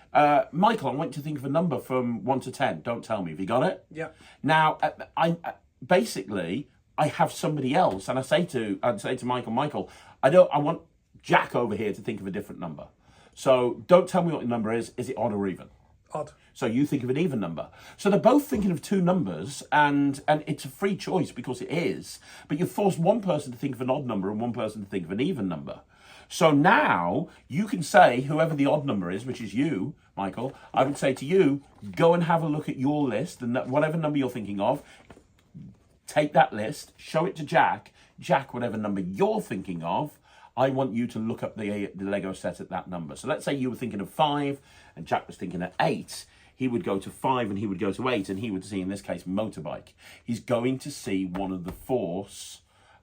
Michael, I want you to think of a number from 1 to 10. Don't tell me. Have you got it? Yeah. Now, I have somebody else, and I'd say to Michael, I want Jack over here to think of a different number. So don't tell me what the number is. Is it odd or even? Odd. So you think of an even number. So they're both thinking of 2 numbers, and it's a free choice because it is. But you force one person to think of an odd number and one person to think of an even number. So now you can say, whoever the odd number is, which is you, Michael, I would say to you, go and have a look at your list, and whatever number you're thinking of, take that list, show it to Jack. Jack, whatever number you're thinking of, I want you to look up the Lego set at that number. So let's say you were thinking of 5 and Jack was thinking of 8. He would go to 5 and he would go to 8, and he would see, in this case, motorbike. He's going to see one of the force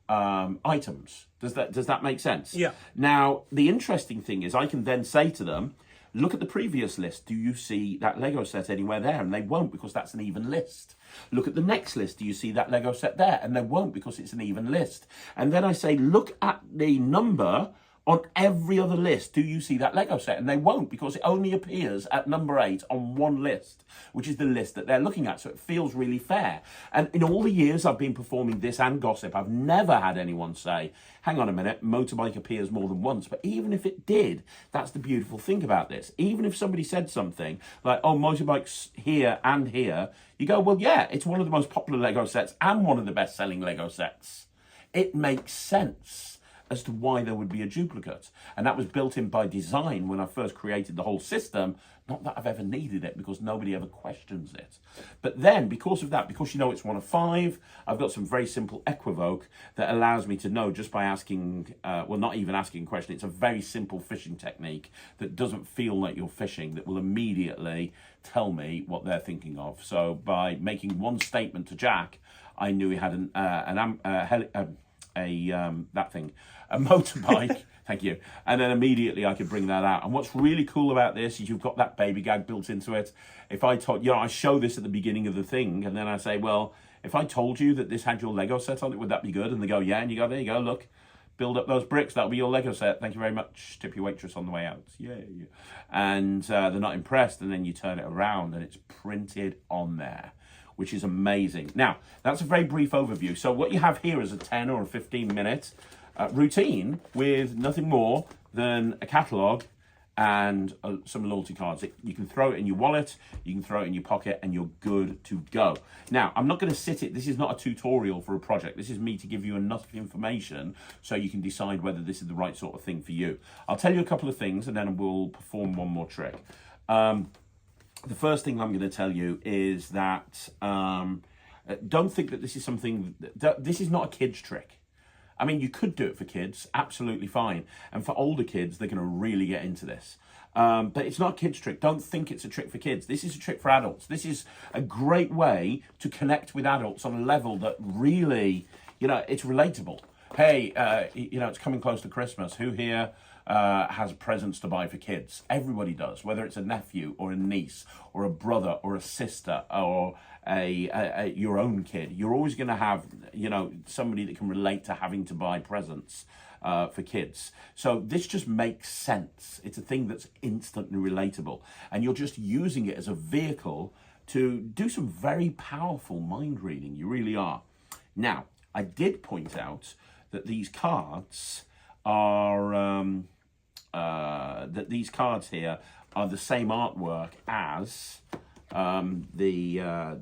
items. Does that make sense? Yeah. Now, the interesting thing is I can then say to them, look at the previous list. Do you see that Lego set anywhere there? And they won't, because that's an even list. Look at the next list. Do you see that Lego set there? And they won't, because it's an even list. And then I say, look at the number on every other list. Do you see that Lego set? And they won't, because it only appears at number 8 on one list, which is the list that they're looking at. So it feels really fair. And in all the years I've been performing this and gossip, I've never had anyone say, hang on a minute, motorbike appears more than once. But even if it did, that's the beautiful thing about this. Even if somebody said something like, oh, motorbike's here and here, you go, well, yeah, it's one of the most popular Lego sets and one of the best-selling Lego sets. It makes sense as to why there would be a duplicate. And that was built in by design when I first created the whole system. Not that I've ever needed it, because nobody ever questions it. But then, because of that, because you know it's one of 5, I've got some very simple equivoke that allows me to know just by asking, well, not even asking a question. It's a very simple fishing technique that doesn't feel like you're fishing, that will immediately tell me what they're thinking of. So by making one statement to Jack, I knew he had a motorbike. Thank you. And then immediately I could bring that out. And what's really cool about this is you've got that baby gag built into it. If I told, I show this at the beginning of the thing, and then I say, well, if I told you that this had your Lego set on it, would that be good? And they go, yeah. And you go, there you go, look, build up those bricks. That'll be your Lego set. Thank you very much. Tip your waitress on the way out. Yeah. And they're not impressed. And then you turn it around and it's printed on there, which is amazing. Now, that's a very brief overview. So what you have here is a 10 or a 15-minute routine with nothing more than a catalogue and some loyalty cards. You can throw it in your wallet, you can throw it in your pocket, and you're good to go. Now, I'm not going to this is not a tutorial for a project. This is me to give you enough information so you can decide whether this is the right sort of thing for you. I'll tell you a couple of things, and then we'll perform one more trick. the first thing I'm going to tell you is that don't think that this is something, this is not a kid's trick. I mean, you could do it for kids, absolutely fine. And for older kids, they're going to really get into this. But it's not a kid's trick. Don't think it's a trick for kids. This is a trick for adults. This is a great way to connect with adults on a level that really, you know, it's relatable. Hey, you know, it's coming close to Christmas. Who here has presents to buy for kids? Everybody does, whether it's a nephew or a niece or a brother or a sister or your own kid. You're always going to have, you know, somebody that can relate to having to buy presents for kids. So this just makes sense. It's a thing that's instantly relatable, and you're just using it as a vehicle to do some very powerful mind reading. You really are. Now, I did point out that these cards are these cards here are the same artwork as the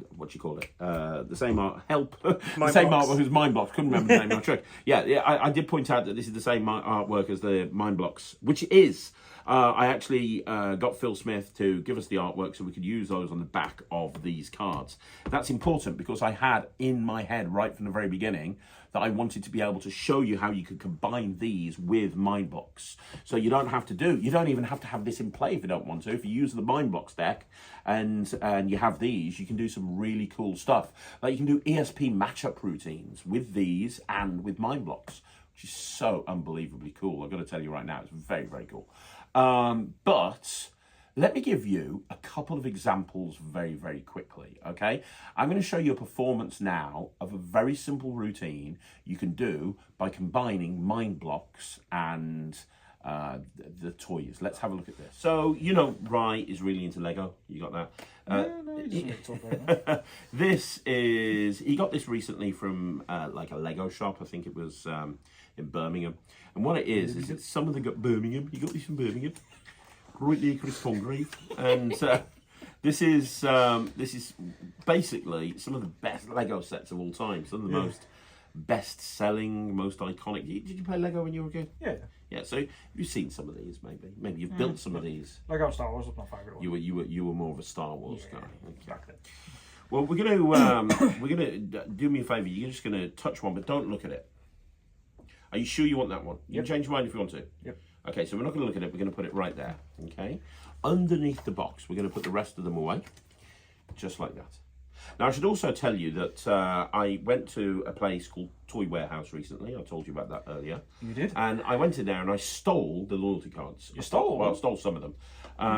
same artwork as Mind Blocks. Couldn't remember the name of the trick. Yeah, I did point out that this is the same artwork as the Mind Blocks, which is. I actually got Phil Smith to give us the artwork so we could use those on the back of these cards. That's important because I had in my head right from the very beginning that I wanted to be able to show you how you could combine these with Mind Blocks. So you don't even have to have this in play if you don't want to. If you use the Mind Blocks deck and you have these, you can do some really cool stuff. Like you can do ESP matchup routines with these and with Mind Blocks, which is so unbelievably cool. I've got to tell you right now, it's very, very cool. But let me give you a couple of examples very, very quickly, okay? I'm going to show you a performance now of a very simple routine you can do by combining Mind Blocks and the toys. Let's have a look at this. So, you know, Rye is really into Lego. You got that? This is, he got this recently from like a Lego shop. I think it was in Birmingham. And what it is it's some of the Birmingham. You got this in Birmingham. Right near Chris Congreve. And this is basically some of the best Lego sets of all time. Some of the most best-selling, most iconic. Did you play Lego when you were a kid? Yeah. Yeah. So you've seen some of these, maybe you've built some of these. Lego Star Wars was my favourite one. You were more of a Star Wars guy. Okay. Back then. Well, we're gonna do me a favour. You're just gonna touch one, but don't look at it. Are you sure you want that one? You can change your mind if you want to. Yep. Okay, so we're not going to look at it. We're going to put it right there. Okay. Underneath the box, we're going to put the rest of them away, just like that. Now, I should also tell you that I went to a place called Toy Warehouse recently. I told you about that earlier. You did? And I went in there and I stole the loyalty cards. You stole? Well, I stole some of them.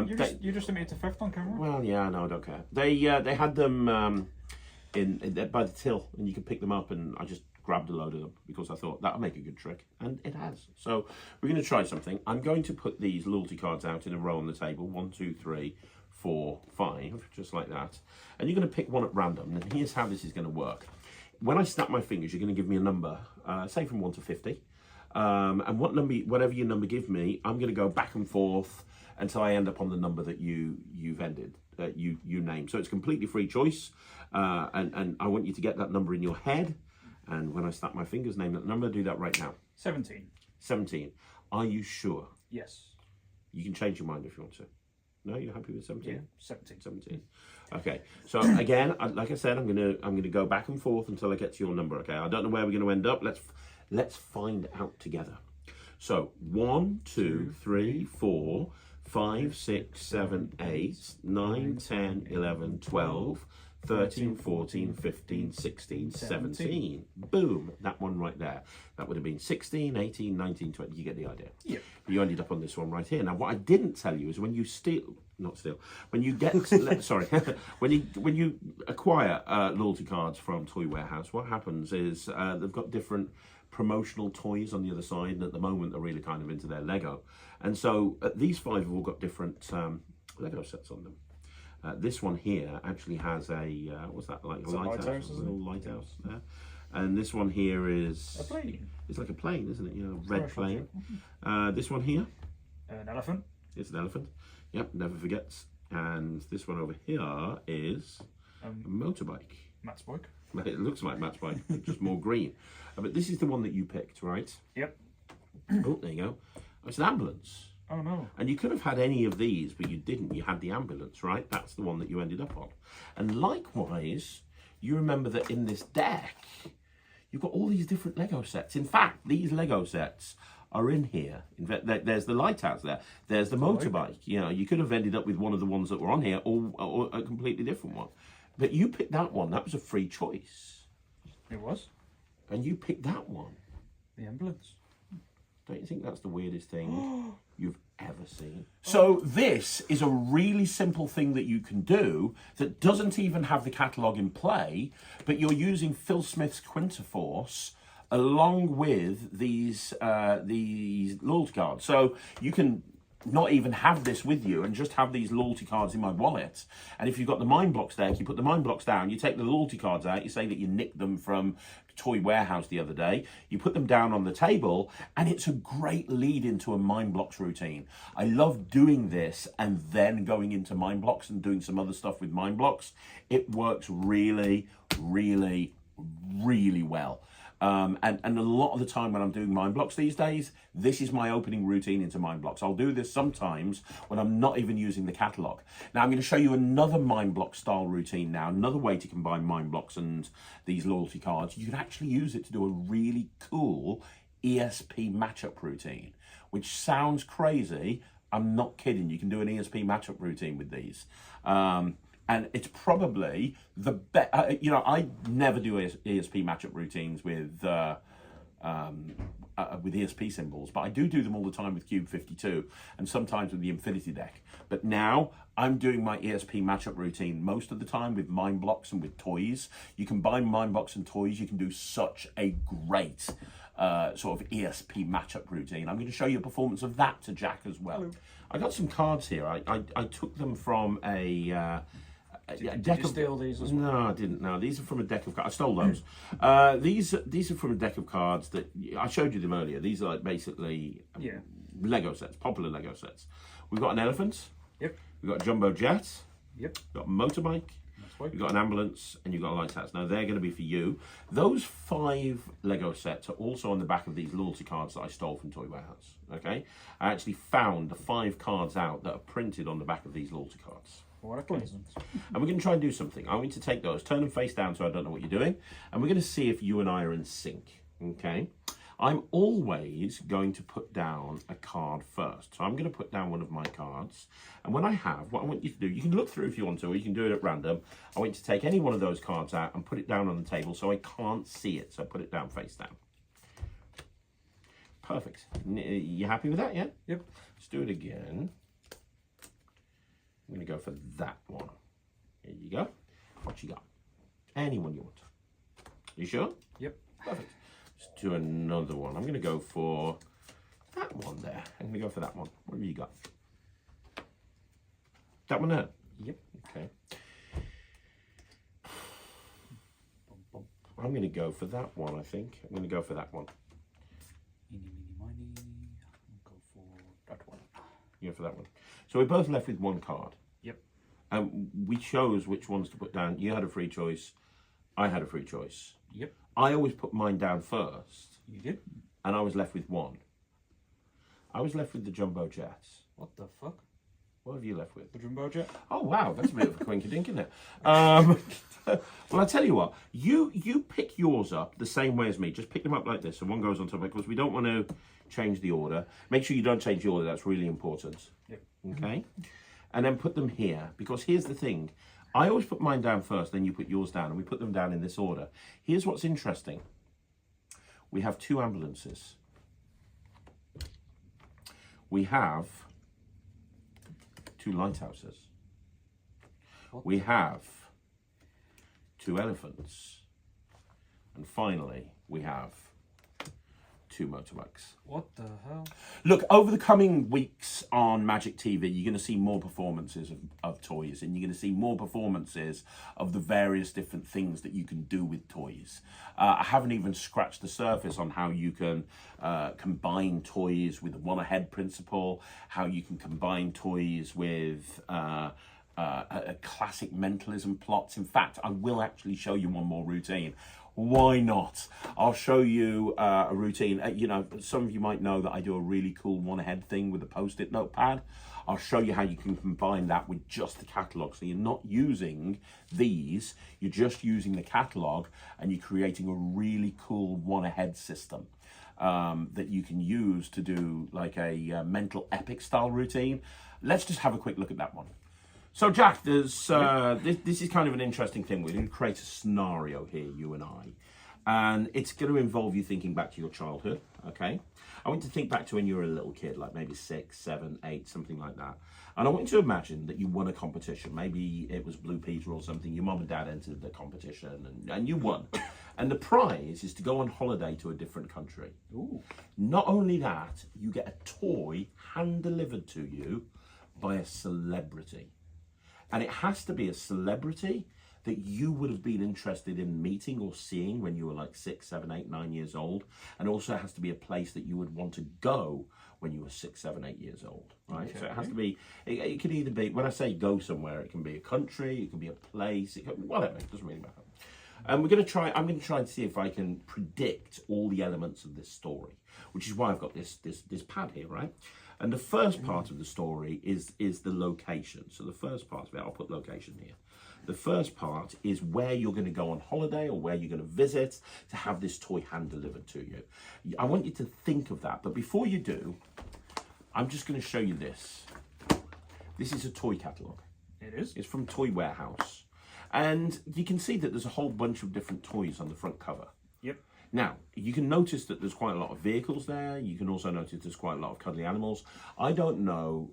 You just admitted to theft on camera? Well, yeah, no, I don't care. They had them by the till, and you could pick them up, and I just grabbed a load of them because I thought that'll make a good trick, and it has. So we're going to try something. I'm going to put these loyalty cards out in a row on the table. 1, 2, 3, 4, 5, just like that. And you're going to pick one at random. And here's how this is going to work. When I snap my fingers, you're going to give me a number, say from 1 to 50. And whatever your number give me, I'm going to go back and forth until I end up on the number that you've ended, you name. So it's completely free choice. And I want you to get that number in your head. And when I snap my fingers, name that number. Do that right now. 17. 17. Are you sure? Yes. You can change your mind if you want to. No, you're happy with 17? Yeah, 17. 17. Okay. So again, like I said, I'm gonna go back and forth until I get to your number. Okay. I don't know where we're going to end up. Let's find out together. So 1, 2, 3, 4, 5, 6, 7, 8, 9, 10, 11, 12. 13, 14, 15, 16, 17. Boom. That one right there. That would have been 16, 18, 19, 20. You get the idea. Yeah. You ended up on this one right here. Now, what I didn't tell you is when you when you get, sorry, when you acquire loyalty cards from Toy Warehouse, what happens is they've got different promotional toys on the other side, and at the moment they're really kind of into their Lego. And so these 5 have all got different Lego sets on them. This one here actually has a, what's that, like a lighthouse? A little lighthouse there. And this one here is... a plane. It's like a plane, isn't it? You know, red plane. This one here? An elephant. It's an elephant. Yep, never forgets. And this one over here is a motorbike. Matt's bike. It looks like Matt's bike, just more green. But this is the one that you picked, right? Yep. Oh, there you go. Oh, it's an ambulance. Oh no. And you could have had any of these, but you didn't. You had the ambulance, right? That's the one that you ended up on. And likewise, you remember that in this deck, you've got all these different Lego sets. In fact, these Lego sets are in here. In fact, there's the lighthouse there. There's the motorbike. You know, you could have ended up with one of the ones that were on here or a completely different one. But you picked that one. That was a free choice. It was. And you picked that one. The ambulance. Don't you think that's the weirdest thing you've ever seen? So this is a really simple thing that you can do that doesn't even have the catalogue in play, but you're using Phil Smith's Quintaforce along with these loyalty cards. So you can not even have this with you and just have these loyalty cards in my wallet. And if you've got the Mind Blocks deck, you put the Mind Blocks down, you take the loyalty cards out, you say that you nicked them from Toy Warehouse the other day, you put them down on the table, and it's a great lead into a Mind Blocks routine. I love doing this and then going into Mind Blocks and doing some other stuff with Mind Blocks. It works really, really, really well. And a lot of the time when I'm doing Mind Blocks these days, this is my opening routine into Mind Blocks. I'll do this sometimes when I'm not even using the catalogue. Now I'm going to show you another Mind Block style routine now, another way to combine Mind Blocks and these loyalty cards. You can actually use it to do a really cool ESP matchup routine, which sounds crazy. I'm not kidding. You can do an ESP matchup routine with these. And it's probably the best. You know, I never do ESP matchup routines with ESP symbols, but I do them all the time with Cube 52 and sometimes with the Infinity deck. But now I'm doing my ESP matchup routine most of the time with Mind Blocks and with toys. You combine Mind Blocks and toys, you can do such a great sort of ESP matchup routine. I'm going to show you a performance of that to Jack as well. Hello. I got some cards here. I took them from a Did you steal these as well? No, I didn't. No, these are from a deck of cards. I stole those. These are from a deck of cards that I showed you them earlier. These are like basically Lego sets, popular Lego sets. We've got an elephant. Yep. We've got a jumbo jet. Yep. We've got a motorbike. That's right. You've got an ambulance and you've got a lighthouse. Now they're going to be for you. Those 5 Lego sets are also on the back of these loyalty cards that I stole from Toy Warehouse. Okay, I actually found the 5 cards out that are printed on the back of these loyalty cards. What a coincidence. And we're going to try and do something. I want you to take those, turn them face down so I don't know what you're doing, and we're going to see if you and I are in sync. Okay, I'm always going to put down a card first. So I'm going to put down one of my cards, and when I have, what I want you to do, you can look through if you want to, or you can do it at random. I want you to take any one of those cards out and put it down on the table so I can't see it. So put it down face down. Perfect. You happy with that, yeah? Yep. Let's do it again. I'm going to go for that one. Here you go. What you got? Anyone you want. You sure? Yep. Perfect. Let's do another one. I'm going to go for that one there. I'm going to go for that one. What have you got? That one there? Yep. Okay. I'm going to go for that one, I think. I'm going to go for that one. Eeny, meeny, miny. I'll go for that one. You go for that one. So we're both left with one card. Yep. We chose which ones to put down. You had a free choice. I had a free choice. Yep. I always put mine down first. You did? And I was left with one. I was left with the jumbo jets. What the fuck? What have you left with? The jumbo jet? Oh wow, that's a bit of a quinky dink, isn't it? Well, I tell you what, you pick yours up the same way as me. Just pick them up like this, so one goes on top of it, because we don't want to change the order. Make sure you don't change the order. That's really important. Yep. Okay, and then put them here, because here's the thing. I always put mine down first, then you put yours down, and we put them down in this order. Here's what's interesting. We have 2 ambulances. We have 2 lighthouses. What? We have 2 elephants. And finally, we have 2 motorbikes. What the hell? Look, over the coming weeks on Magic TV, you're going to see more performances of toys, and you're going to see more performances of the various different things that you can do with toys. I haven't even scratched the surface on how you can combine toys with the one-ahead principle, how you can combine toys with classic mentalism plots. In fact, I will actually show you one more routine. Why not? I'll show you a routine. You know, some of you might know that I do a really cool one-ahead thing with a post-it notepad. I'll show you how you can combine that with just the catalogue. So you're not using these, you're just using the catalogue, and you're creating a really cool one-ahead system that you can use to do like a mental epic style routine. Let's just have a quick look at that one. So Jack, there's this is kind of an interesting thing. We're going to create a scenario here, you and I, and it's going to involve you thinking back to your childhood. Okay, I want you to think back to when you were a little kid, like maybe 6, 7, 8, something like that. And I want you to imagine that you won a competition. Maybe it was Blue Peter or something. Your mum and dad entered the competition and you won. And the prize is to go on holiday to a different country. Ooh. Not only that, you get a toy hand-delivered to you by a celebrity. And it has to be a celebrity that you would have been interested in meeting or seeing when you were like 6, 7, 8, 9 years old. And also it has to be a place that you would want to go when you were 6, 7, 8 years old, right? Okay. So it has to be, it can either be, when I say go somewhere, it can be a country, it can be a place, it can, whatever, it doesn't really matter. And I'm going to try and see if I can predict all the elements of this story, which is why I've got this pad here, right? And the first part of the story is the location. So the first part of it, I'll put location here. The first part is where you're going to go on holiday or where you're going to visit to have this toy hand delivered to you. I want you to think of that. But before you do, I'm just going to show you this. This is a toy catalogue. It is? It's from Toy Warehouse. And you can see that there's a whole bunch of different toys on the front cover. Yep. Now, you can notice that there's quite a lot of vehicles there. You can also notice there's quite a lot of cuddly animals. I don't know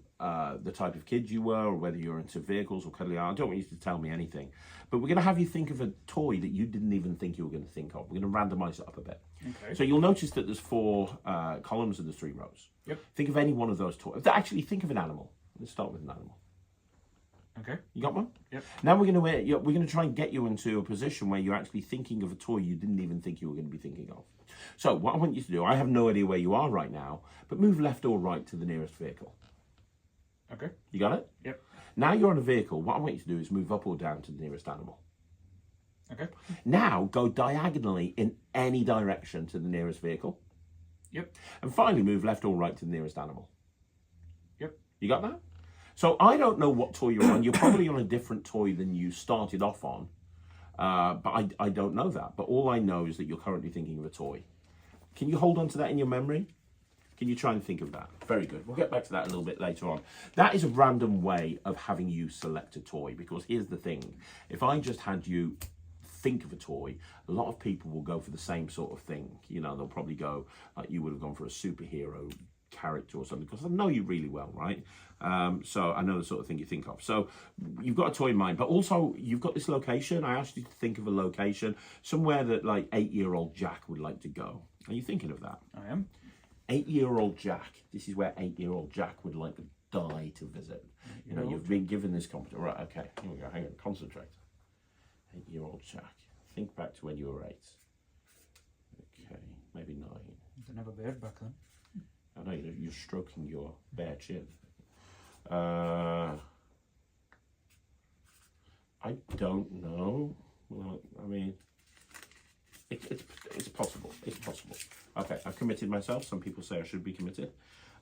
the type of kid you were or whether you're into vehicles or cuddly animals. I don't want you to tell me anything. But we're going to have you think of a toy that you didn't even think you were going to think of. We're going to randomise it up a bit. Okay. So you'll notice that there's 4 columns and there's 3 rows. Yep. Think of any one of those toys. Actually, think of an animal. Let's start with an animal. Okay. You got one? Yep. Now we're going to try and get you into a position where you're actually thinking of a toy you didn't even think you were going to be thinking of. So what I want you to do, I have no idea where you are right now, but move left or right to the nearest vehicle. Okay. You got it? Yep. Now you're on a vehicle. What I want you to do is move up or down to the nearest animal. Okay. Now go diagonally in any direction to the nearest vehicle. Yep. And finally move left or right to the nearest animal. Yep. You got that? So I don't know what toy you're on. You're probably on a different toy than you started off on. But I don't know that. But all I know is that you're currently thinking of a toy. Can you hold on to that in your memory? Can you try and think of that? Very good. We'll get back to that a little bit later on. That is a random way of having you select a toy, because here's the thing. If I just had you think of a toy, a lot of people will go for the same sort of thing. You know, they'll probably go, you would have gone for a superhero character or something, because I know you really well, right? So I know the sort of thing you think of. So you've got a toy in mind, but also you've got this location. I asked you to think of a location, somewhere that like 8-year-old Jack would like to go. Are you thinking of that? I am. 8-year-old Jack. This is where 8-year-old Jack would like to die to visit. You know, you've been given this competition. Right, okay, here we go. Hang on, concentrate. 8-year-old Jack. Think back to when you were 8. Okay, maybe 9. Didn't have a beard back then. I know you're stroking your bare chin. I don't know. Well, I mean, it's possible. It's possible. Okay, I've committed myself. Some people say I should be committed.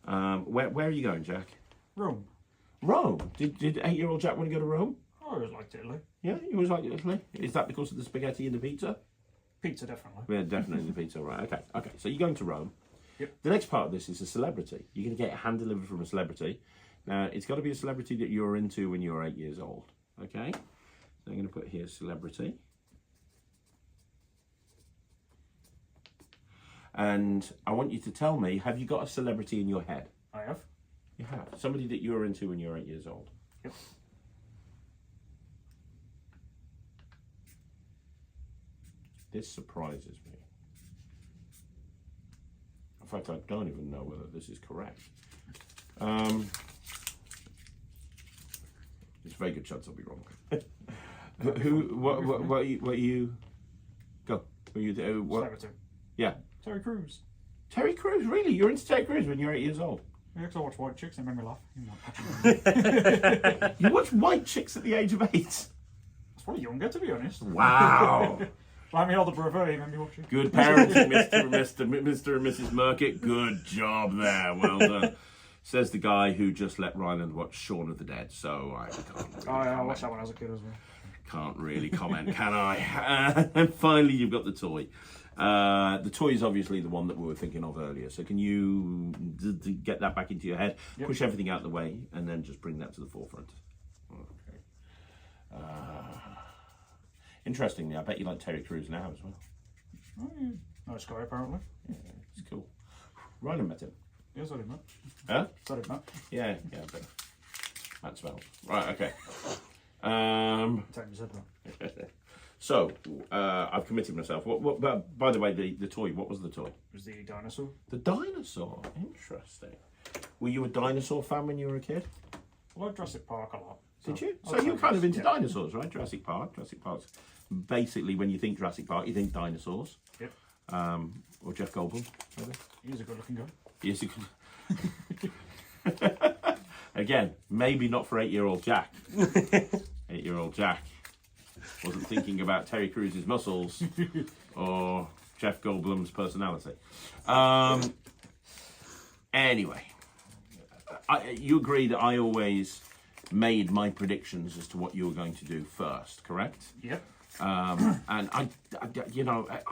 Where are you going, Jack? Rome. Rome. Did 8-year-old Jack want to go to Rome? I always liked Italy. Yeah, he always liked Italy. Is that because of the spaghetti and the pizza? Pizza, definitely. Yeah, definitely the pizza. Right. Okay. Okay. So you're going to Rome. Yep. The next part of this is a celebrity. You're going to get a hand delivered from a celebrity. Now, it's got to be a celebrity that you were into when you were 8 years old. Okay? So I'm going to put here celebrity. And I want you to tell me, have you got a celebrity in your head? I have. You have. Somebody that you were into when you were 8 years old. Yep. This surprises me. In fact, I don't even know whether this is correct. There's a very good chance I'll be wrong. What you, go. Celebrity. Yeah. Terry Crews. Terry Crews, really? You're into Terry Crews when you're 8 years old? Yeah, 'cause I watch White Chicks, they made me laugh. You watch White Chicks at the age of 8? It's probably younger, to be honest. Wow. Like my older brother, he made me watch it. Good parenting, Mr. and Mrs. Murkett. Good job there. Well done. Says the guy who just let Ryland watch Shaun of the Dead. So I can't really I watched that when I was a kid as well. Can't really comment, can I? And finally, you've got the toy. The toy is obviously the one that we were thinking of earlier. So can you get that back into your head, push everything out of the way, and then just bring that to the forefront? Okay. Interestingly, I bet you like Terry Crews now as well. Oh, yeah. Nice guy, apparently. Yeah, it's cool. Ryland met him. Yes, I did, Matt. Huh? Sorry, Matt. Yeah, but Matt smells. Right, okay. Time you said that. So, I've committed myself. What? By the way, the toy, what was the toy? It was the dinosaur. The dinosaur. Interesting. Were you a dinosaur fan when you were a kid? I like Jurassic Park a lot. Did you? So you're kind of into dinosaurs, right? Jurassic Park. Jurassic Park's basically, when you think Jurassic Park, you think dinosaurs. Yep. Or Jeff Goldblum, maybe. He's a good-looking guy. Yes, you could. Again, maybe not for 8-year-old Jack. 8-year-old Jack wasn't thinking about Terry Crews' muscles or Jeff Goldblum's personality. Anyway, you agree that I always made my predictions as to what you were going to do first, correct? Yep. And I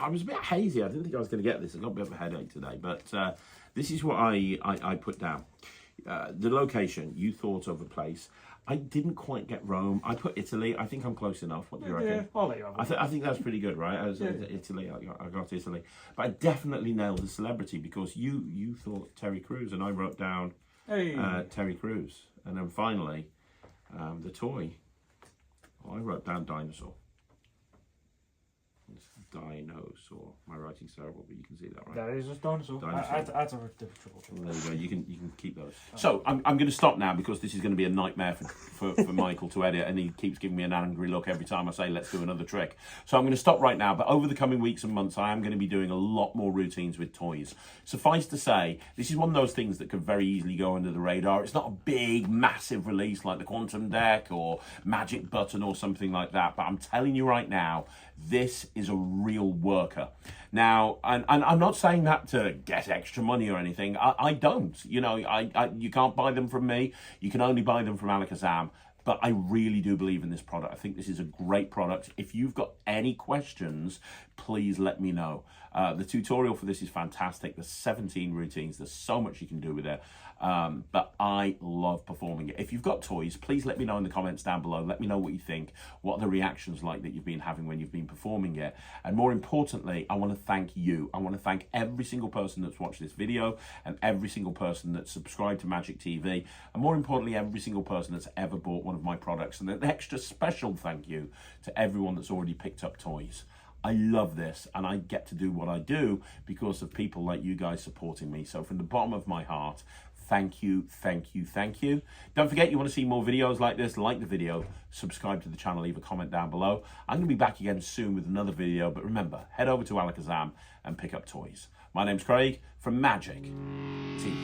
was a bit hazy. I didn't think I was going to get this. I got a bit of a headache today, but this is what I put down. The location, you thought of a place. I didn't quite get Rome. I put Italy. I think I'm close enough. What do you reckon? Yeah, I'll let you have it. I think that's pretty good, right? Italy. I got Italy, but I definitely nailed the celebrity because you thought Terry Crews, and I wrote down Terry Crews, and then finally the toy. I wrote down dinosaur. It's dinosaur. My writing's terrible, but you can see that, right? That is just dinosaur. Dinosaur. I had trouble. There you go. You can keep those. So I'm going to stop now because this is going to be a nightmare for Michael to edit, and he keeps giving me an angry look every time I say let's do another trick. So I'm going to stop right now. But over the coming weeks and months, I am going to be doing a lot more routines with toys. Suffice to say, this is one of those things that could very easily go under the radar. It's not a big, massive release like the Quantum Deck or Magic Button or something like that. But I'm telling you right now, this is a real worker. Now, and I'm not saying that to get extra money or anything. I don't. You know, you can't buy them from me. You can only buy them from Alakazam. But I really do believe in this product. I think this is a great product. If you've got any questions, please let me know. The tutorial for this is fantastic. There's 17 routines. There's so much you can do with it. But I love performing it. If you've got toys, please let me know in the comments down below. Let me know what you think. What are the reactions like that you've been having when you've been performing it? And more importantly, I want to thank you. I want to thank every single person that's watched this video and every single person that's subscribed to Magic TV. And more importantly, every single person that's ever bought one of my products. And an extra special thank you to everyone that's already picked up toys. I love this, and I get to do what I do because of people like you guys supporting me. So from the bottom of my heart, thank you, thank you, thank you. Don't forget, you want to see more videos like this, like the video, subscribe to the channel, leave a comment down below. I'm going to be back again soon with another video, but remember, head over to Alakazam and pick up toys. My name's Craig from Magic TV.